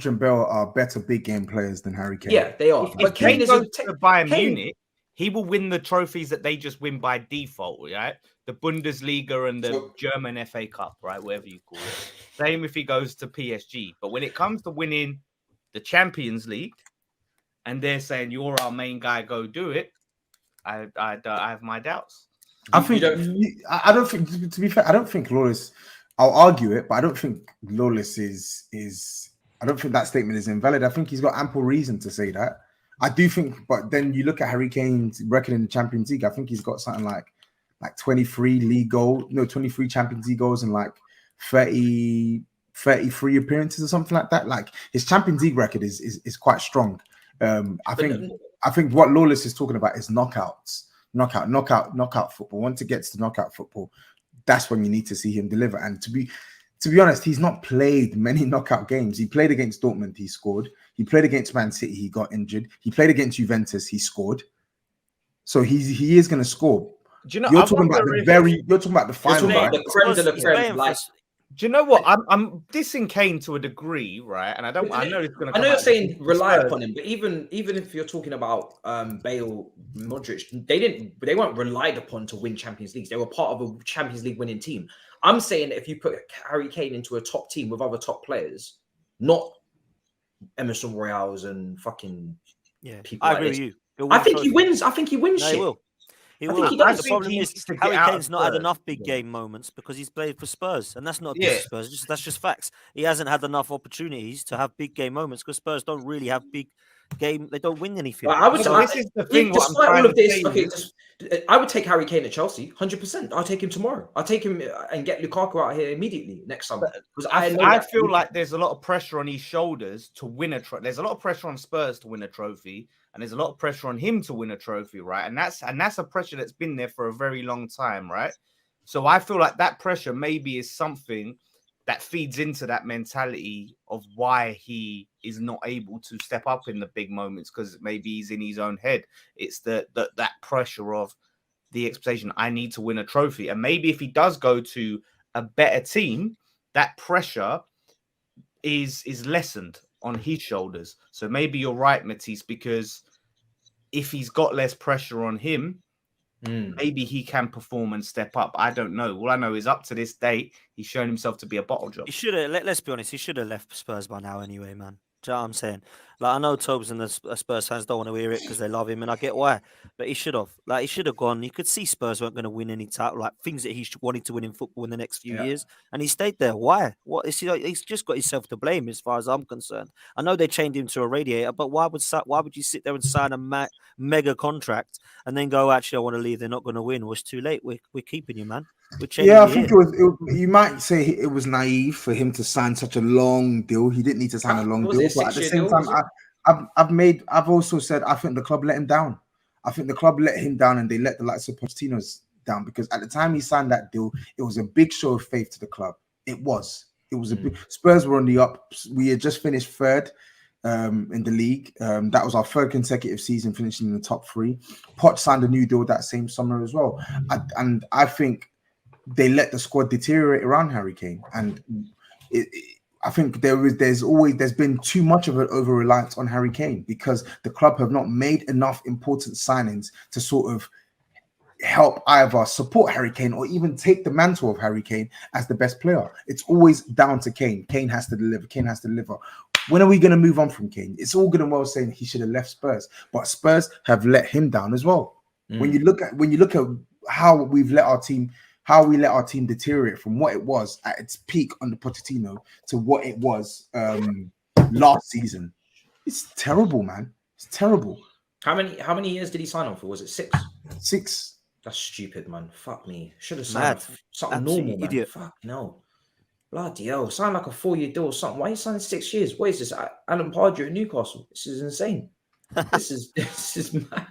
Speaker 4: and Bale are better big game players than Harry Kane.
Speaker 1: Yeah, they are.
Speaker 2: But Kane goes to Bayern Munich, he will win the trophies that they just win by default, right? The Bundesliga and the German FA Cup, right? Whatever you call it. Same if he goes to PSG. But when it comes to winning the Champions League, and they're saying you're our main guy, go do it. I have my doubts.
Speaker 4: I don't think. To be fair, I don't think Lawless. I'll argue it, but I don't think Lawless is I don't think that statement is invalid. I think he's got ample reason to say that. I do think, but then you look at Harry Kane's record in the Champions League. I think he's got something like 23 23 Champions League goals and like 33 appearances or something like that. Like his Champions League record is quite strong. I think what Lawless is talking about is knockout football. Once it gets to knockout football, that's when you need to see him deliver. And to be honest, he's not played many knockout games. He played against Dortmund, he scored. He played against Man City, he got injured. He played against Juventus, he scored. So he is going to score.
Speaker 2: Do you know?
Speaker 4: You're talking about the final.
Speaker 1: The creme de la creme. Like,
Speaker 2: do you know what? I'm dissing Kane to a degree, right? And I know it's going to.
Speaker 1: I know you're saying rely upon him, but even if you're talking about Bale, Modric, they weren't relied upon to win Champions Leagues. They were part of a Champions League winning team. I'm saying that if you put Harry Kane into a top team with other top players, not Emerson Royals and fucking people.
Speaker 3: I
Speaker 1: like
Speaker 3: agree
Speaker 1: this,
Speaker 3: with you.
Speaker 1: I think he wins. I think he wins.
Speaker 3: No,
Speaker 1: shit.
Speaker 3: he will. He
Speaker 1: I
Speaker 3: will.
Speaker 1: think he does.
Speaker 3: The problem is Harry Kane's not had enough big game moments because he's played for Spurs, and that's not just Spurs. That's just facts. He hasn't had enough opportunities to have big game moments because Spurs don't really have big game. They don't win anything.
Speaker 2: This is the thing.
Speaker 1: Despite all of this, I would take Harry Kane at Chelsea, 100%. I'll take him tomorrow. I'll take him and get Lukaku out here immediately next summer. Because
Speaker 2: I feel like there's a lot of pressure on his shoulders to win a trophy. There's a lot of pressure on Spurs to win a trophy, and there's a lot of pressure on him to win a trophy, right? And that's a pressure that's been there for a very long time, right? So I feel like that pressure maybe is something that feeds into that mentality of why he is not able to step up in the big moments, because maybe he's in his own head. It's that pressure of the expectation, I need to win a trophy. And maybe if he does go to a better team, that pressure is lessened on his shoulders. So maybe you're right, Matisse, because if he's got less pressure on him, maybe he can perform and step up. I don't know. All I know is up to this date, he's shown himself to be a bottle job.
Speaker 3: He should have. Let's be honest. He should have left Spurs by now, anyway, man. Do you know what I'm saying? Like, I know Tobs and the Spurs fans don't want to hear it because they love him, and I get why. But he should have. Like, he should have gone. You could see Spurs weren't going to win any title, like things that he wanted to win in football in the next few years, and he stayed there. Why? What is he? He's just got himself to blame, as far as I'm concerned. I know they chained him to a radiator, but why would you sit there and sign a mega contract and then go, actually, I want to leave. They're not going to win. Well, it's too late. We're keeping you, man.
Speaker 4: Yeah, I think you might say it was naive for him to sign such a long deal. He didn't need to sign a long deal, but at the same time, I've also said I think the club let him down. I think the club let him down, and they let the likes of Pochettino's down, because at the time he signed that deal, it was a big show of faith to the club. It was a big. Spurs were on the up. We had just finished third in the league. That was our third consecutive season finishing in the top three. Poch signed a new deal that same summer as well, and I think they let the squad deteriorate around Harry Kane, and I think there's been too much of an over reliance on Harry Kane, because the club have not made enough important signings to sort of help either support Harry Kane or even take the mantle of Harry Kane as the best player. It's always down to Kane. Kane has to deliver. Kane has to deliver. When are we going to move on from Kane? It's all good and well saying he should have left Spurs, but Spurs have let him down as well. When you look at how we let our team deteriorate from what it was at its peak under Pochettino to what it was last season, it's terrible, man. It's terrible.
Speaker 1: How many years did he sign on for? Was it 6?
Speaker 4: 6.
Speaker 1: That's stupid, man. Fuck me. Should have signed something normal, man. Idiot. Fuck no. Bloody hell. Sign like a 4-year deal or something. Why are you signing 6 years? What is this? Alan Pardew at Newcastle. This is insane. This is mad.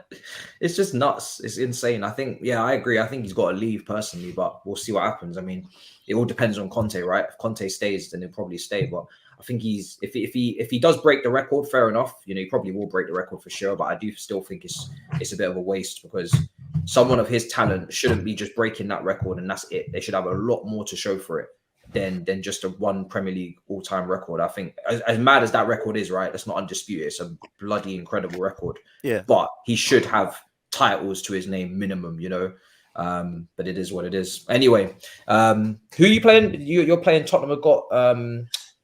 Speaker 1: It's just nuts. It's insane. I think, I agree. I think he's got to leave personally, but we'll see what happens. I mean, it all depends on Conte, right? If Conte stays, then he'll probably stay. But I think if he does break the record, fair enough. He probably will break the record for sure. But I do still think it's a bit of a waste, because someone of his talent shouldn't be just breaking that record and that's it. They should have a lot more to show for it than just a one Premier League all-time record. I think as mad as that record is, right? That's not undisputed. It's a bloody incredible record. Yeah. But he should have titles to his name minimum, But it is what it is. Anyway, who are you playing? You're playing Tottenham. Have got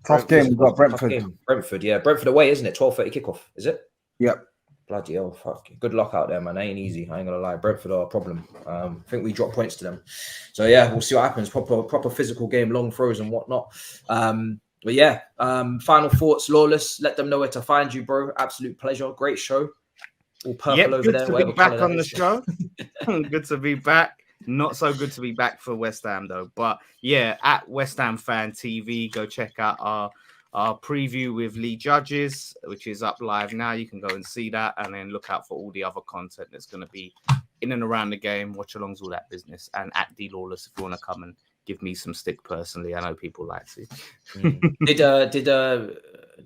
Speaker 4: tough game. We've got Brentford.
Speaker 1: Brentford, yeah. Brentford away, isn't it? 12:30 kickoff, is it?
Speaker 4: Yep.
Speaker 1: Bloody hell, fuck. Good luck out there, man. Ain't easy. I ain't gonna lie. Brentford are a problem. I think we drop points to them. So yeah, we'll see what happens. Proper physical game, long throws and whatnot. But yeah, final thoughts, Lawless. Let them know where to find you, bro. Absolute pleasure. Great show. All purple over
Speaker 2: good
Speaker 1: there.
Speaker 2: to be back on the show. Good to be back. Not so good to be back for West Ham though. But yeah, at West Ham Fan TV, go check out our preview with Lee Judges, which is up live now. You can go and see that, and then look out for all the other content that's going to be in and around the game. Watch alongs, all that business. And at D Lawless, if you want to come and give me some stick personally, I know people like to.
Speaker 1: Did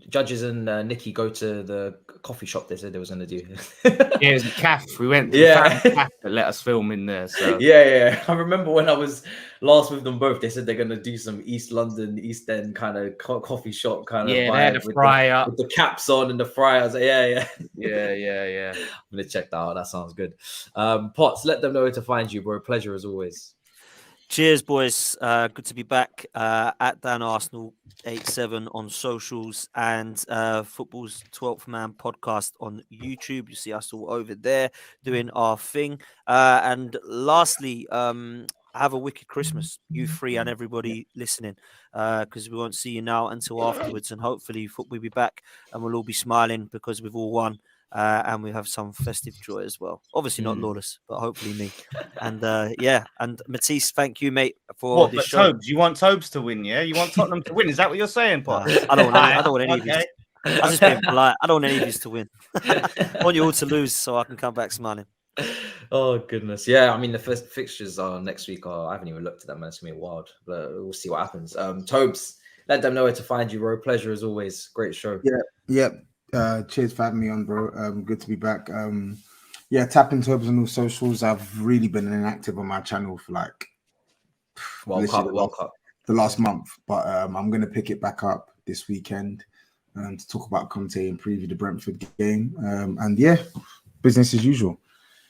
Speaker 1: Judges and Nikki go to the coffee shop they said they was going to do?
Speaker 2: Yeah, it was a cafe. We went to the cafe that let us film in there. So
Speaker 1: yeah. I remember when I was last with them both, they said they're going to do some East London, East End kind of coffee shop kind of vibe.
Speaker 2: They had a fryer
Speaker 1: with the caps on and the fryer. I was like, yeah.
Speaker 2: I'm
Speaker 1: going to check that out. That sounds good. Potts, let them know where to find you, bro. Pleasure as always.
Speaker 3: Cheers, boys. Good to be back at Dan Arsenal 87 on socials and Football's 12th Man podcast on YouTube. You see us all over there doing our thing. And lastly, have a wicked Christmas, you three and everybody listening, because we won't see you now until afterwards. And hopefully football will be back and we'll all be smiling because we've all won. And we have some festive joy as well. Obviously not Lawless, but hopefully me. And and Matisse, thank you, mate, for this show.
Speaker 2: Tobs, you want Tobs to win, yeah? You want Tottenham to win? Is that what you're saying, Pot?
Speaker 3: I don't want any of you. I'm just being polite. I don't want any of you to win. I want you all to lose so I can come back smiling.
Speaker 1: Oh goodness, yeah. I mean, the first fixtures are next week. I haven't even looked at them. It's gonna be wild, but we'll see what happens. Tobs, let them know where to find you, bro. Pleasure as always. Great show.
Speaker 4: Yeah. Cheers for having me on, bro. Good to be back. Tap into Tobs on all socials. I've really been inactive on my channel for like the last month, but I'm gonna pick it back up this weekend to talk about Conte and preview the Brentford game. Business as usual.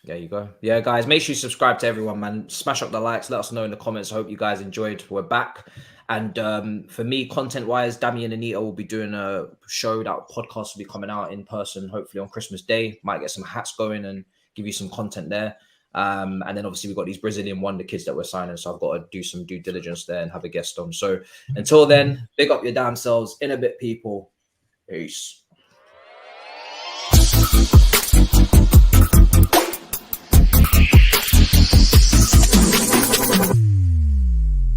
Speaker 1: There you go. Yeah, guys, make sure you subscribe to everyone, man. Smash up the likes. Let us know in the comments. I hope you guys enjoyed. We're back. And for me, content-wise, Dami and Anita will be doing a show. That podcast will be coming out in person, hopefully on Christmas Day. Might get some hats going and give you some content there. And then obviously we've got these Brazilian wonder kids that we're signing. So I've got to do some due diligence there and have a guest on. So until then, big up your damn selves. In a bit, people. Peace.